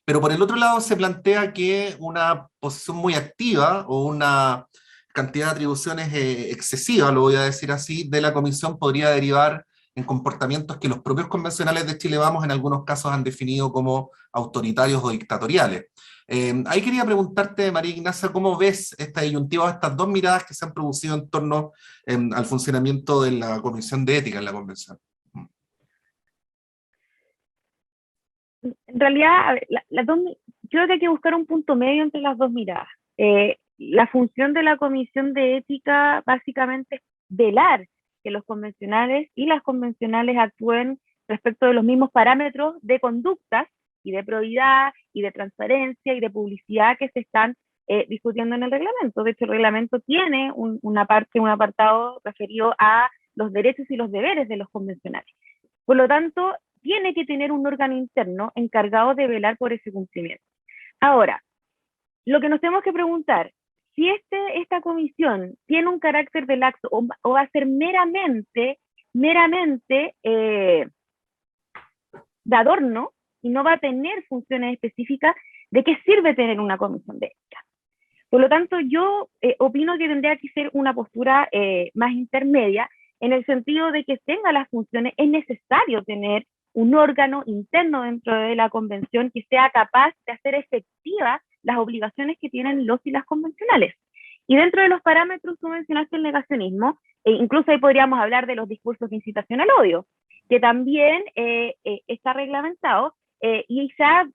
Pero por el otro lado se plantea que una posición muy activa o una cantidad de atribuciones excesiva, lo voy a decir así, de la comisión podría derivar en comportamientos que los propios convencionales de Chile Vamos en algunos casos han definido como autoritarios o dictatoriales. Ahí quería preguntarte, María Ignacia, ¿cómo ves esta disyuntiva, estas 2 miradas que se han producido en torno al funcionamiento de la Comisión de Ética en la Convención? en realidad, a ver, creo que hay que buscar un punto medio entre las dos miradas. La función de la Comisión de Ética básicamente es velar que los convencionales y las convencionales actúen respecto de los mismos parámetros de conductas y de probidad y de transparencia y de publicidad que se están discutiendo en el reglamento. De hecho, el reglamento tiene un apartado referido a los derechos y los deberes de los convencionales. Por lo tanto, tiene que tener un órgano interno encargado de velar por ese cumplimiento. Ahora, lo que nos tenemos que preguntar, si esta comisión tiene un carácter de laxo o va a ser meramente de adorno y no va a tener funciones específicas, ¿de qué sirve tener una comisión de ética? Por lo tanto, yo opino que tendría que ser una postura más intermedia, en el sentido de que tenga las funciones. Es necesario tener un órgano interno dentro de la convención que sea capaz de hacer efectivas las obligaciones que tienen los y las convencionales. Y dentro de los parámetros, tú mencionaste el negacionismo, incluso ahí podríamos hablar de los discursos de incitación al odio, que también está reglamentado y se ha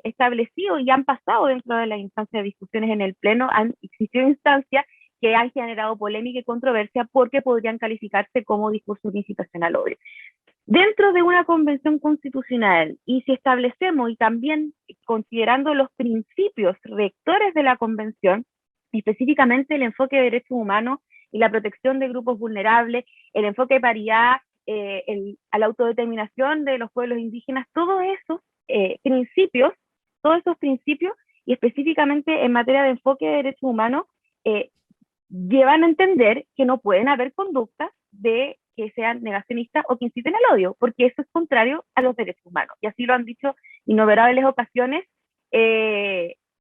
establecido y han pasado dentro de las instancias de discusiones en el Pleno, han existido instancias que han generado polémica y controversia porque podrían calificarse como discursos de incitación al odio. Dentro de una convención constitucional, y si establecemos y también considerando los principios rectores de la convención, específicamente el enfoque de derechos humanos y la protección de grupos vulnerables, el enfoque de paridad, a la autodeterminación de los pueblos indígenas, todos esos principios, y específicamente en materia de enfoque de derechos humanos, llevan a entender que no pueden haber conductas de que sean negacionistas o que inciten al odio, porque eso es contrario a los derechos humanos. Y así lo han dicho innumerables ocasiones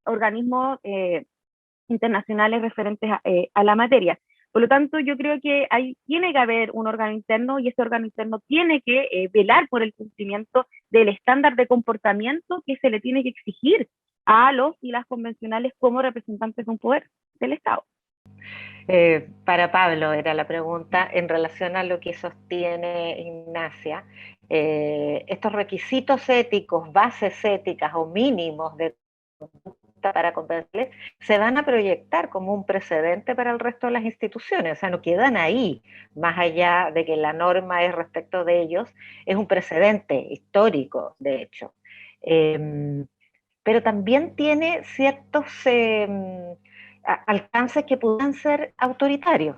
organismos internacionales referentes a la materia. Por lo tanto, yo creo que tiene que haber un órgano interno y ese órgano interno tiene que velar por el cumplimiento del estándar de comportamiento que se le tiene que exigir a los y las convencionales como representantes de un poder del Estado. Para Pablo era la pregunta en relación a lo que sostiene Ignacia. Estos requisitos éticos, bases éticas o mínimos de conducta para convencerles se van a proyectar como un precedente para el resto de las instituciones, o sea, no quedan ahí, más allá de que la norma es respecto de ellos, es un precedente histórico, de hecho. Pero también tiene ciertos alcances que puedan ser autoritarios,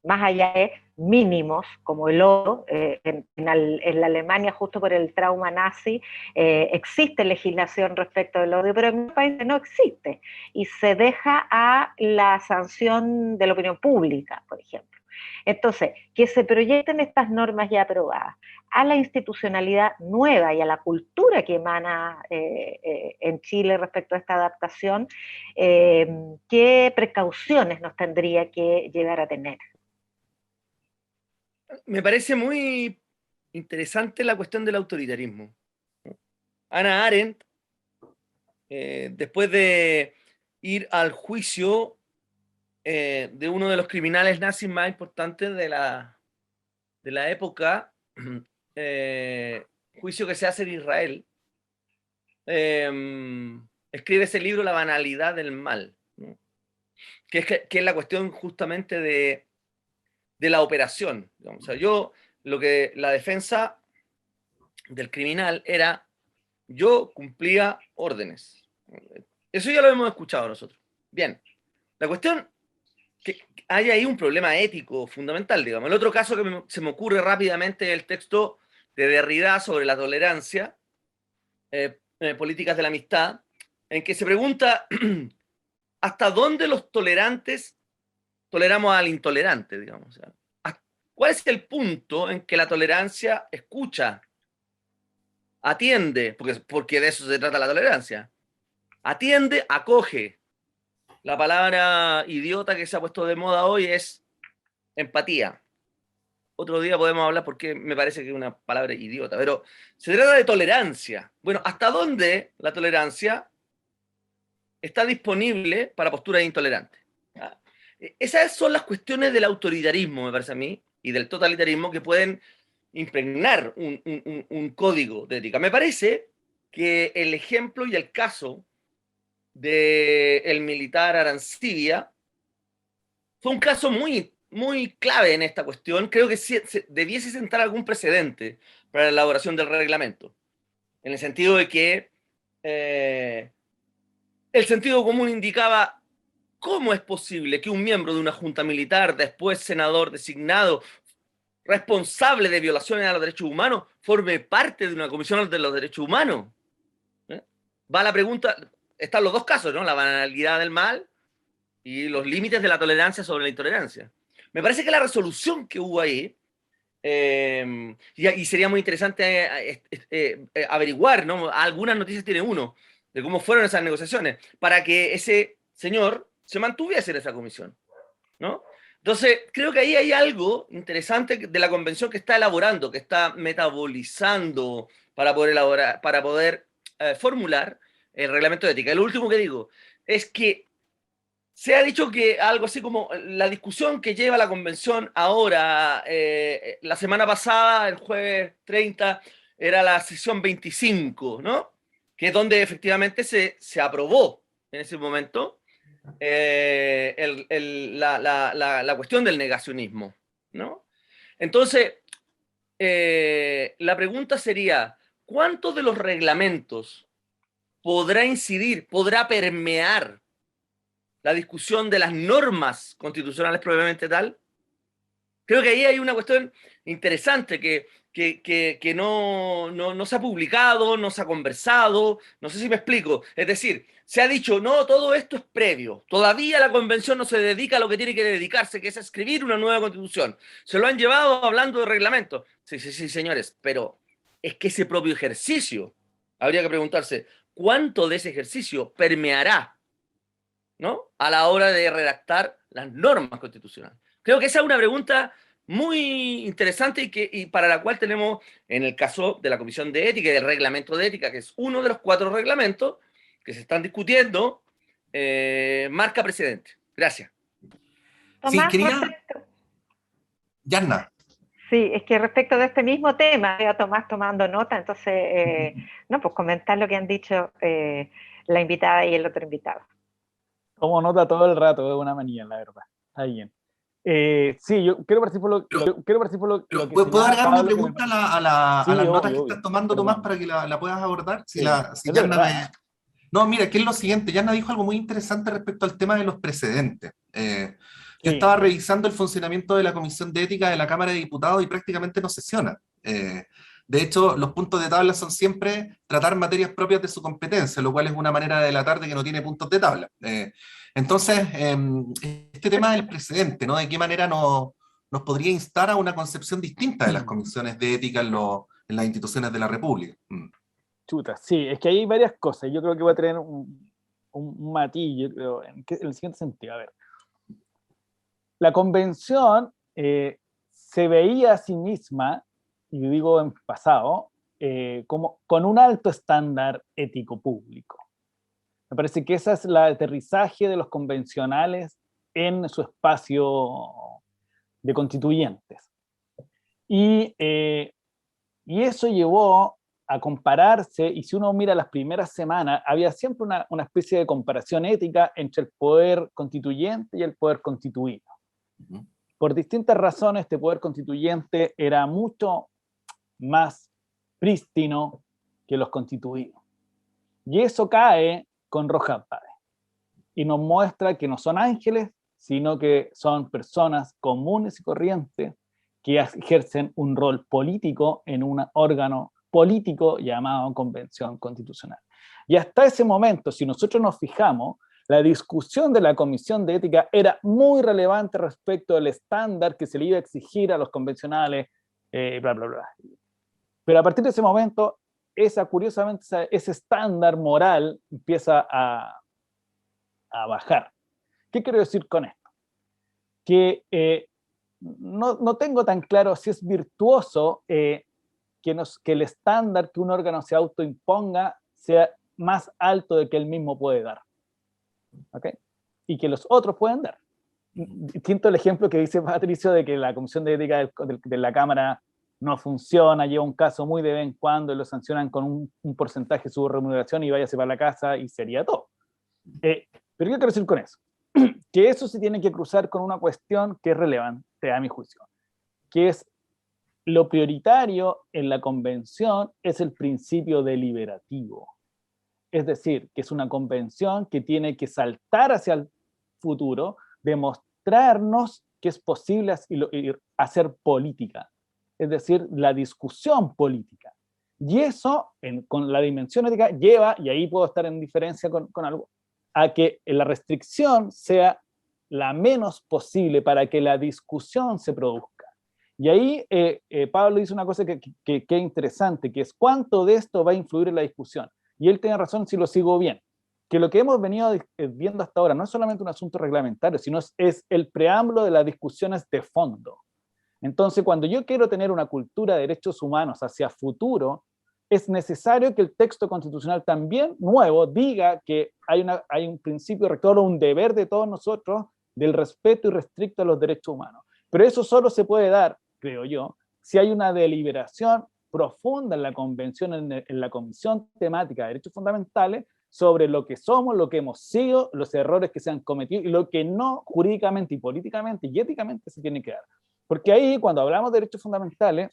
más allá de mínimos, como el odio. En la Alemania, justo por el trauma nazi, existe legislación respecto del odio, pero en mi país no existe, y se deja a la sanción de la opinión pública, por ejemplo. Entonces, que se proyecten estas normas ya aprobadas a la institucionalidad nueva y a la cultura que emana en Chile respecto a esta adaptación, ¿qué precauciones nos tendría que llegar a tener? Me parece muy interesante la cuestión del autoritarismo. Hannah Arendt, después de ir al juicio de uno de los criminales nazis más importantes de la época, juicio que se hace en Israel, escribe ese libro, La banalidad del mal, ¿no? que es la cuestión justamente de la operación. Digamos. O sea, la defensa del criminal era, yo cumplía órdenes. Eso ya lo hemos escuchado nosotros. Bien, la cuestión que hay ahí un problema ético fundamental, digamos. El otro caso que se me ocurre rápidamente es el texto de Derrida sobre la tolerancia, políticas de la amistad, en que se pregunta hasta dónde los tolerantes toleramos al intolerante, digamos. O sea, ¿cuál es el punto en que la tolerancia escucha, atiende, porque de eso se trata la tolerancia, atiende, acoge? La palabra idiota que se ha puesto de moda hoy es empatía. Otro día podemos hablar porque me parece que es una palabra idiota, pero se trata de tolerancia. Bueno, ¿hasta dónde la tolerancia está disponible para posturas intolerantes? Esas son las cuestiones del autoritarismo, me parece a mí, y del totalitarismo que pueden impregnar un código de ética. Me parece que el ejemplo y el caso del militar Arancibia fue un caso muy, muy clave en esta cuestión. Creo que debiese sentar algún precedente para la elaboración del reglamento, en el sentido de que el sentido común indicaba cómo es posible que un miembro de una junta militar, después senador designado, responsable de violaciones a los derechos humanos, forme parte de una comisión de los derechos humanos. Va la pregunta, están los dos casos, ¿no? La banalidad del mal y los límites de la tolerancia sobre la intolerancia. Me parece que la resolución que hubo ahí, y sería muy interesante averiguar, ¿no? Algunas noticias tiene uno, de cómo fueron esas negociaciones, para que ese señor se mantuviese en esa comisión, ¿no? Entonces, creo que ahí hay algo interesante de la convención que está elaborando, que está metabolizando para poder elaborar, para poder formular el reglamento de ética. Y lo último que digo es que se ha dicho que algo así como la discusión que lleva la convención ahora, la semana pasada, el jueves 30, era la sesión 25, ¿no? Que es donde efectivamente se aprobó en ese momento la cuestión del negacionismo, ¿no? Entonces, la pregunta sería, ¿cuántos de los reglamentos podrá incidir, podrá permear la discusión de las normas constitucionales propiamente tal? Creo que ahí hay una cuestión interesante que no se ha publicado, no se ha conversado, no sé si me explico. Es decir, se ha dicho, no, todo esto es previo. Todavía la convención no se dedica a lo que tiene que dedicarse, que es a escribir una nueva constitución. Se lo han llevado hablando de reglamento. Sí, sí, sí, señores, pero es que ese propio ejercicio, habría que preguntarse, ¿cuánto de ese ejercicio permeará, ¿no?, a la hora de redactar las normas constitucionales? Creo que esa es una pregunta muy interesante y para la cual tenemos, en el caso de la Comisión de Ética y del Reglamento de Ética, que es uno de los 4 reglamentos que se están discutiendo, marca precedente. Gracias. Sí, Tomás, quería... Yanna. sí, es que respecto de este mismo tema, veo a Tomás tomando nota, entonces, no, pues comentar lo que han dicho la invitada y el otro invitado. Tomo nota todo el rato, de una manía, la verdad. Está bien. Sí, yo quiero participar por lo que ¿Puedo señala agregar una Pablo, que me pregunta parece. a Sí, las notas que obvio, estás obvio. tomando, Tomás, Perdón. para que la puedas abordar? Si, Sí, si es de Yanna verdad. No, mira, que es lo siguiente, Yanna dijo algo muy interesante respecto al tema de los precedentes. Yo Sí, estaba revisando el funcionamiento de la Comisión de Ética de la Cámara de Diputados y prácticamente no sesiona. De hecho, los puntos de tabla son siempre tratar materias propias de su competencia, lo cual es una manera de delatar de que no tiene puntos de tabla. Entonces, este tema del precedente, ¿no? ¿De qué manera nos podría instar a una concepción distinta de las comisiones de ética en las instituciones de la República? chuta, sí, es que hay varias cosas. Yo creo que voy a tener un matiz, yo creo, en el siguiente sentido. A ver, la convención se veía a sí misma, y digo en pasado, como con un alto estándar ético público. Me parece que ese es el aterrizaje de los convencionales en su espacio de constituyentes. Y eso llevó a compararse, y si uno mira las primeras semanas, había siempre una especie de comparación ética entre el poder constituyente y el poder constituido. Por distintas razones, este poder constituyente era mucho más prístino que los constituidos. Y eso cae con Rojas Báez y nos muestra que no son ángeles, sino que son personas comunes y corrientes que ejercen un rol político en un órgano político llamado Convención Constitucional. Y hasta ese momento, si nosotros nos fijamos, la discusión de la Comisión de Ética era muy relevante respecto al estándar que se le iba a exigir a los convencionales, bla, bla, bla. Pero a partir de ese momento, curiosamente, ese estándar moral empieza a bajar. ¿Qué quiero decir con esto? Que no tengo tan claro si es virtuoso que el estándar que un órgano se autoimponga sea más alto de que él mismo puede dar. ¿Okay? Y que los otros pueden dar. Distinto el ejemplo que dice Patricio de que la Comisión de Ética de la Cámara no funciona, lleva un caso muy de vez en cuando y lo sancionan con un porcentaje de su remuneración y váyase para la casa y sería todo. Pero ¿qué quiero decir con eso? Que eso se tiene que cruzar con una cuestión que es relevante a mi juicio, que es lo prioritario en la convención es el principio deliberativo. Es decir, que es una convención que tiene que saltar hacia el futuro, demostrarnos que es posible hacer política, es decir, la discusión política. Y eso, con la dimensión ética, lleva, y ahí puedo estar en diferencia con algo, a que la restricción sea la menos posible para que la discusión se produzca. Y ahí Pablo dice una cosa que es interesante, que es cuánto de esto va a influir en la discusión. Y él tiene razón si lo sigo bien, que lo que hemos venido viendo hasta ahora no es solamente un asunto reglamentario, sino es el preámbulo de las discusiones de fondo. Entonces, cuando yo quiero tener una cultura de derechos humanos hacia futuro, es necesario que el texto constitucional también nuevo diga que hay un principio rector o un deber de todos nosotros del respeto irrestricto a los derechos humanos. Pero eso solo se puede dar, creo yo, si hay una deliberación profunda en la convención, en la comisión temática de derechos fundamentales, sobre lo que somos, lo que hemos sido, los errores que se han cometido y lo que no jurídicamente y políticamente y éticamente se tiene que dar. Porque ahí, cuando hablamos de derechos fundamentales,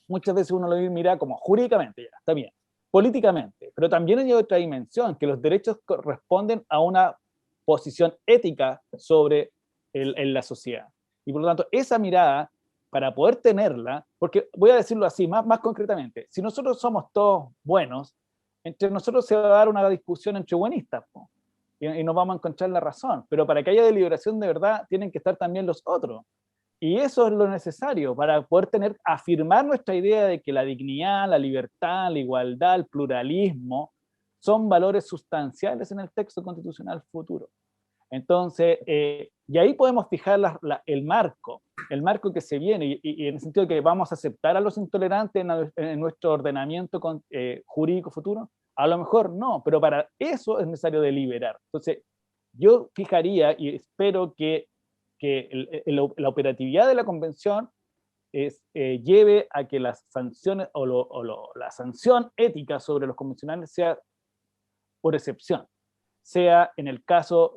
muchas veces uno lo mira como jurídicamente, ya, está bien, políticamente, pero también hay otra dimensión, que los derechos corresponden a una posición ética sobre en la sociedad. Y por lo tanto, esa mirada, para poder tenerla, porque voy a decirlo así, más concretamente, si nosotros somos todos buenos, entre nosotros se va a dar una discusión entre buenistas, ¿no? Y nos vamos a encontrar la razón, pero para que haya deliberación de verdad, tienen que estar también los otros. Y eso es lo necesario para poder afirmar nuestra idea de que la dignidad, la libertad, la igualdad, el pluralismo, son valores sustanciales en el texto constitucional futuro. Entonces, y ahí podemos fijar el marco que se viene, y en el sentido de que vamos a aceptar a los intolerantes en nuestro ordenamiento jurídico futuro, a lo mejor no, pero para eso es necesario deliberar. Entonces, yo fijaría y espero que la operatividad de la convención lleve a que las sanciones la sanción ética sobre los convencionales sea por excepción, sea en el caso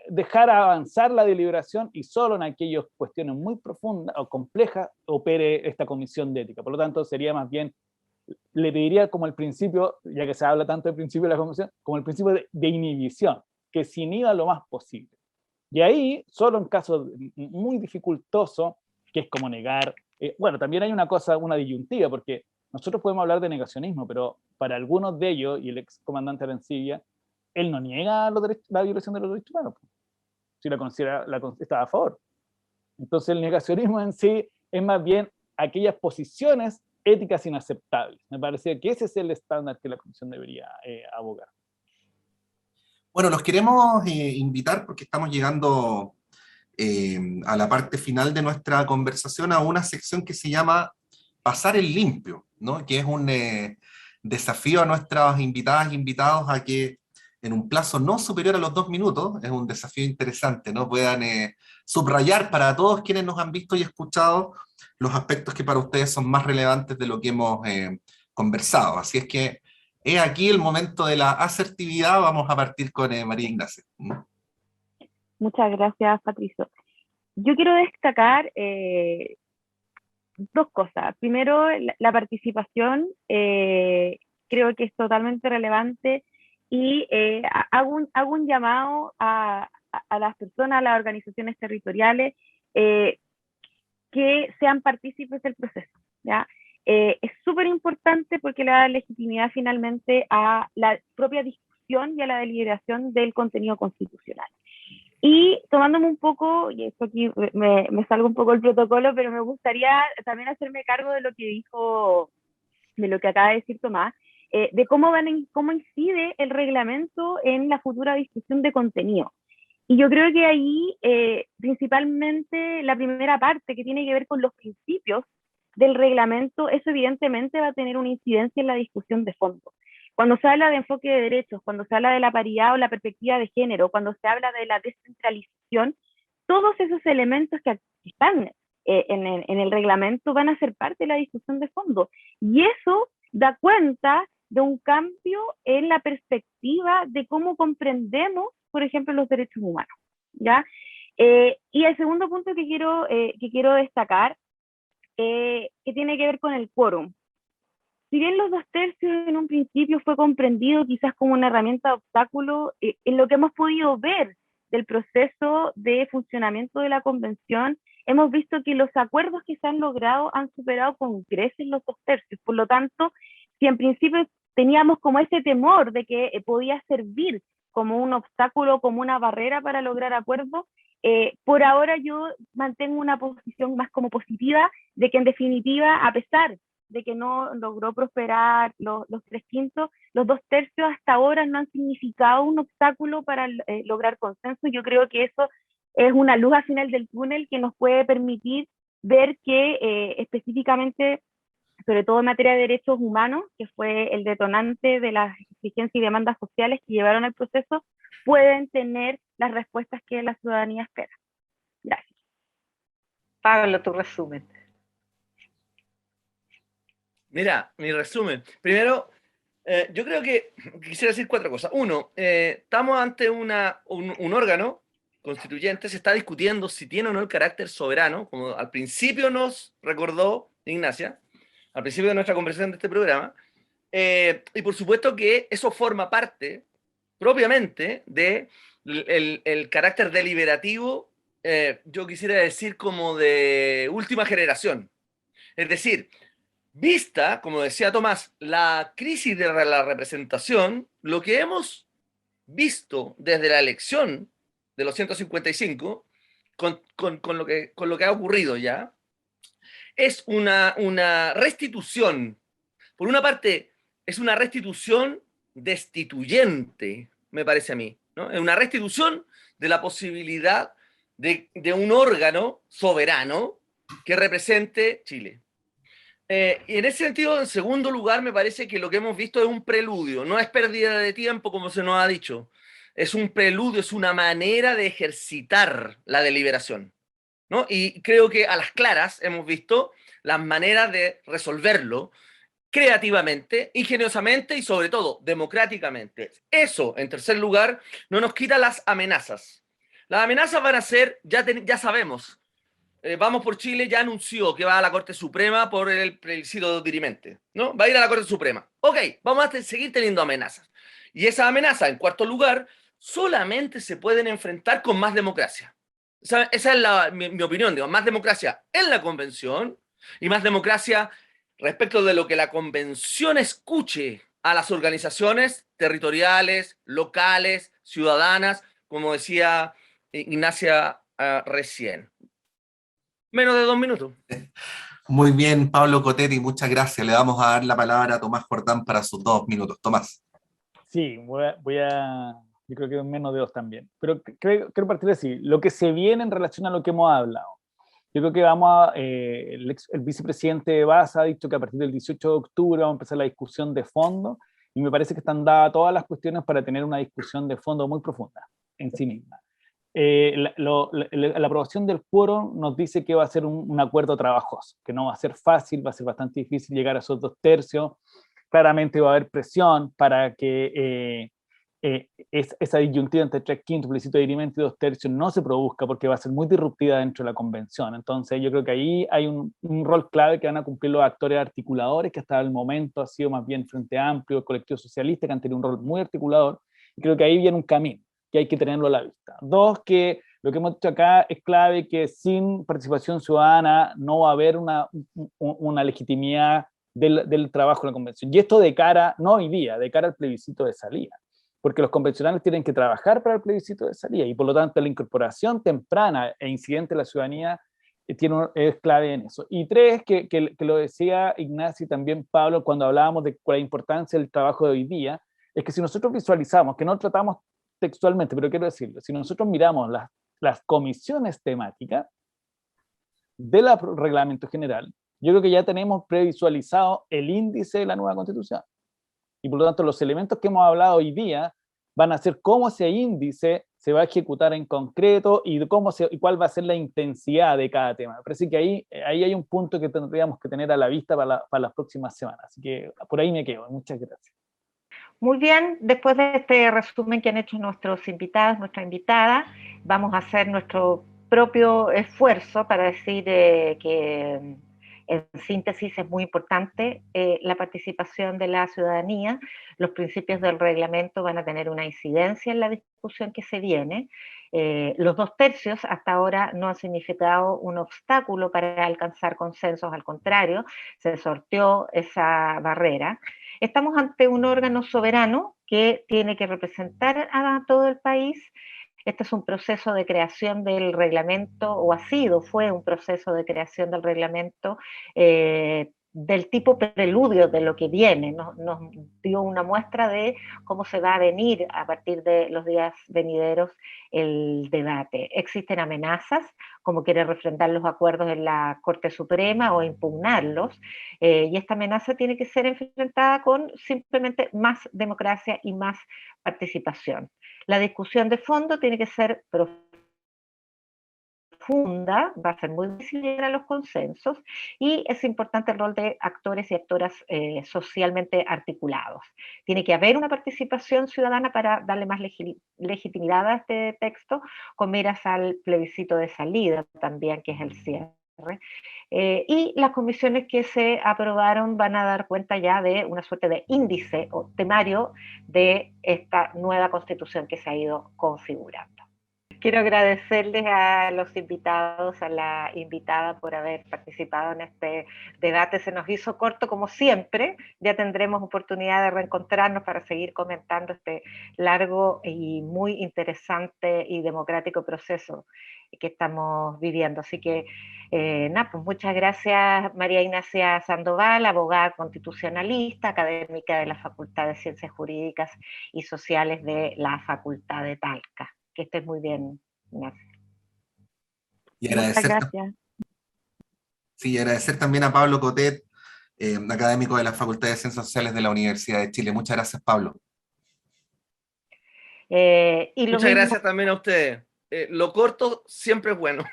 dejar avanzar la deliberación y solo en aquellas cuestiones muy profundas o complejas opere esta comisión de ética. Por lo tanto, sería más bien, le pediría como el principio, ya que se habla tanto del principio de la convención, como el principio de inhibición, que se inhiba lo más posible. Y ahí, solo en casos muy dificultosos, que es como negar, bueno, también hay una disyuntiva, porque nosotros podemos hablar de negacionismo, pero para algunos de ellos, y el ex comandante Arancibia, él no niega la violación de los derechos humanos, si la considera, está a favor. Entonces el negacionismo en sí es más bien aquellas posiciones éticas inaceptables. Me parece que ese es el estándar que la Comisión debería abogar. Bueno, los queremos invitar porque estamos llegando a la parte final de nuestra conversación, a una sección que se llama Pasar el Limpio, ¿no? Que es un desafío a nuestras invitadas e invitados a que en un plazo no superior a los 2 minutos, es un desafío interesante, ¿no? Puedan subrayar para todos quienes nos han visto y escuchado los aspectos que para ustedes son más relevantes de lo que hemos conversado. Así es que es aquí el momento de la asertividad. Vamos a partir con María Ignacia. Muchas gracias, Patricio. Yo quiero destacar dos cosas. Primero, la participación, creo que es totalmente relevante, y hago un llamado a las personas, a las organizaciones territoriales, que sean partícipes del proceso, ¿ya? Es súper importante porque le da legitimidad finalmente a la propia discusión y a la deliberación del contenido constitucional. Y tomándome un poco, y esto aquí me salgo un poco del protocolo, pero me gustaría también hacerme cargo de lo que acaba de decir Tomás, de cómo incide el reglamento en la futura discusión de contenido. Y yo creo que ahí, principalmente la primera parte, que tiene que ver con los principios del reglamento, eso evidentemente va a tener una incidencia en la discusión de fondo. Cuando se habla de enfoque de derechos, cuando se habla de la paridad o la perspectiva de género, cuando se habla de la descentralización, todos esos elementos que están en el reglamento van a ser parte de la discusión de fondo. Y eso da cuenta de un cambio en la perspectiva de cómo comprendemos, por ejemplo, los derechos humanos, ¿ya? Y el segundo punto que quiero destacar, que tiene que ver con el quórum. Si bien los 2/3 en un principio fue comprendido quizás como una herramienta de obstáculo, en lo que hemos podido ver del proceso de funcionamiento de la convención, hemos visto que los acuerdos que se han logrado han superado con creces los 2/3. Por lo tanto, si en principio teníamos como ese temor de que podía servir como un obstáculo, como una barrera para lograr acuerdos, por ahora yo mantengo una posición más como positiva de que en definitiva, a pesar de que no logró prosperar los 3/5, los 2/3 hasta ahora no han significado un obstáculo para lograr consenso. Yo creo que eso es una luz al final del túnel que nos puede permitir ver que específicamente, sobre todo en materia de derechos humanos, que fue el detonante de las exigencias y demandas sociales que llevaron al proceso, pueden tener las respuestas que la ciudadanía espera. Gracias. Pablo, tu resumen. Mira, mi resumen. Primero, yo creo que quisiera decir 4 cosas. Uno, estamos ante un órgano constituyente, se está discutiendo si tiene o no el carácter soberano, como al principio nos recordó Ignacia, al principio de nuestra conversación de este programa, y por supuesto que eso forma parte propiamente de el carácter deliberativo, yo quisiera decir como de última generación. Es decir, vista, como decía Tomás, la crisis de la representación, lo que hemos visto desde la elección de los 155, con lo que ha ocurrido ya, es una restitución. Por una parte, es una restitución destituyente, me parece a mí, ¿no? Es una restitución de la posibilidad de un órgano soberano que represente Chile. Y en ese sentido, en segundo lugar, me parece que lo que hemos visto es un preludio, no es pérdida de tiempo como se nos ha dicho, es un preludio, es una manera de ejercitar la deliberación, ¿no? Y creo que a las claras hemos visto las maneras de resolverlo creativamente, ingeniosamente y sobre todo democráticamente. Eso, en tercer lugar, no nos quita las amenazas. Las amenazas van a ser, ya sabemos, Vamos por Chile ya anunció que va a la Corte Suprema por el plebiscito dirimente, ¿no? Va a ir a la Corte Suprema. Ok, vamos a seguir teniendo amenazas. Y esas amenazas, en cuarto lugar, solamente se pueden enfrentar con más democracia. Esa es mi opinión, digo, más democracia en la convención y más democracia respecto de lo que la convención escuche a las organizaciones territoriales, locales, ciudadanas, como decía Ignacia recién. Menos de 2 minutos. Muy bien, Pablo Cotetti, muchas gracias. Le vamos a dar la palabra a Tomás Jordán para sus 2 minutos. Tomás. Sí, yo creo que en menos de 2 también. Pero quiero partir así, lo que se viene en relación a lo que hemos hablado. Yo creo que el vicepresidente Vaz ha dicho que a partir del 18 de octubre vamos a empezar la discusión de fondo, y me parece que están dadas todas las cuestiones para tener una discusión de fondo muy profunda en sí misma. La aprobación del quórum nos dice que va a ser un acuerdo trabajoso, que no va a ser fácil, va a ser bastante difícil llegar a esos 2/3. Claramente va a haber presión para que esa disyuntiva entre 3/5, plebiscito de dirimente y 2/3 no se produzca, porque va a ser muy disruptiva dentro de la convención. Entonces yo creo que ahí hay un rol clave que van a cumplir los actores articuladores, que hasta el momento ha sido más bien Frente Amplio, el colectivo socialista, que han tenido un rol muy articulador, y creo que ahí viene un camino que hay que tenerlo a la vista. 2, que lo que hemos dicho acá es clave, que sin participación ciudadana no va a haber una legitimidad del trabajo en la convención. Y esto de cara, no hoy día, de cara al plebiscito de salida, porque los convencionales tienen que trabajar para el plebiscito de salida, y por lo tanto la incorporación temprana e incidente de la ciudadanía es clave en eso. Y 3, que lo decía Ignacio y también Pablo cuando hablábamos de la importancia del trabajo de hoy día, es que si nosotros visualizamos, que no tratamos textualmente, pero quiero decirlo, si nosotros miramos las comisiones temáticas del reglamento general, yo creo que ya tenemos previsualizado el índice de la nueva constitución. Y por lo tanto los elementos que hemos hablado hoy día van a ser cómo ese índice se va a ejecutar en concreto y y cuál va a ser la intensidad de cada tema. Me parece que ahí hay un punto que tendríamos que tener a la vista para las próximas semanas. Así que por ahí me quedo. Muchas gracias. Muy bien, después de este resumen que han hecho nuestros invitados, nuestra invitada, vamos a hacer nuestro propio esfuerzo para decir que en síntesis es muy importante la participación de la ciudadanía. Los principios del reglamento van a tener una incidencia en la discusión que se viene. Los 2/3 hasta ahora no han significado un obstáculo para alcanzar consensos, al contrario, se sorteó esa barrera. Estamos ante un órgano soberano que tiene que representar a todo el país. Este es un proceso de creación del reglamento, o fue un proceso de creación del reglamento del tipo preludio de lo que viene. Nos dio una muestra de cómo se va a venir a partir de los días venideros el debate. Existen amenazas, como quiere refrendar los acuerdos en la Corte Suprema o impugnarlos, y esta amenaza tiene que ser enfrentada con simplemente más democracia y más participación. La discusión de fondo tiene que ser profunda, va a ser muy difícil a los consensos, y es importante el rol de actores y actoras socialmente articulados. Tiene que haber una participación ciudadana para darle más legitimidad a este texto, con miras al plebiscito de salida también, que es el cierre. Y las comisiones que se aprobaron van a dar cuenta ya de una suerte de índice o temario de esta nueva constitución que se ha ido configurando. Quiero agradecerles a los invitados, a la invitada por haber participado en este debate. Se nos hizo corto como siempre, ya tendremos oportunidad de reencontrarnos para seguir comentando este largo y muy interesante y democrático proceso que estamos viviendo. Así que, pues muchas gracias María Ignacia Sandoval, abogada constitucionalista, académica de la Facultad de Ciencias Jurídicas y Sociales de la Facultad de Talca. Que estés muy bien, Ignacio. Y agradecer, muchas gracias. Sí, agradecer también a Pablo Cotet, académico de la Facultad de Ciencias Sociales de la Universidad de Chile. Muchas gracias, Pablo. Muchas gracias también a ustedes. Lo corto siempre es bueno.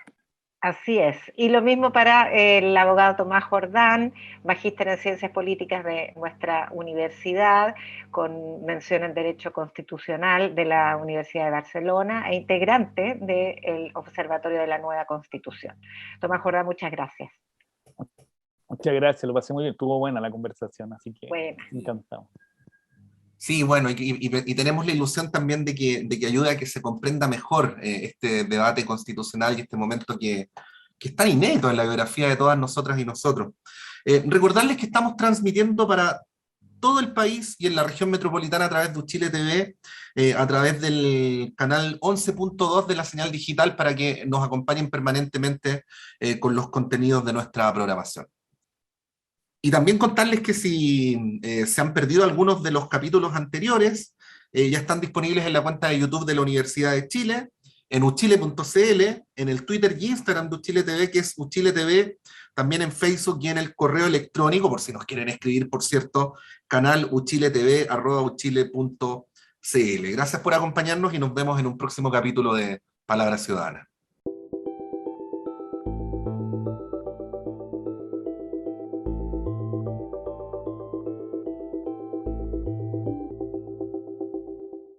Así es. Y lo mismo para el abogado Tomás Jordán, magíster en Ciencias Políticas de nuestra universidad, con mención en Derecho Constitucional de la Universidad de Barcelona e integrante del Observatorio de la Nueva Constitución. Tomás Jordán, muchas gracias. Muchas gracias, lo pasé muy bien, estuvo buena la conversación, así que buena. Encantado. Sí, bueno, y tenemos la ilusión también de que ayude a que se comprenda mejor este debate constitucional y este momento que es tan inédito en la biografía de todas nosotras y nosotros. Recordarles que estamos transmitiendo para todo el país y en la región metropolitana a través de Uchile TV, a través del canal 11.2 de la señal digital, para que nos acompañen permanentemente con los contenidos de nuestra programación. Y también contarles que si se han perdido algunos de los capítulos anteriores, ya están disponibles en la cuenta de YouTube de la Universidad de Chile, en uchile.cl, en el Twitter y Instagram de Uchile TV, que es Uchile TV, también en Facebook y en el correo electrónico, por si nos quieren escribir, por cierto, canal uchiletv@uchile.cl. Gracias por acompañarnos y nos vemos en un próximo capítulo de Palabra Ciudadana.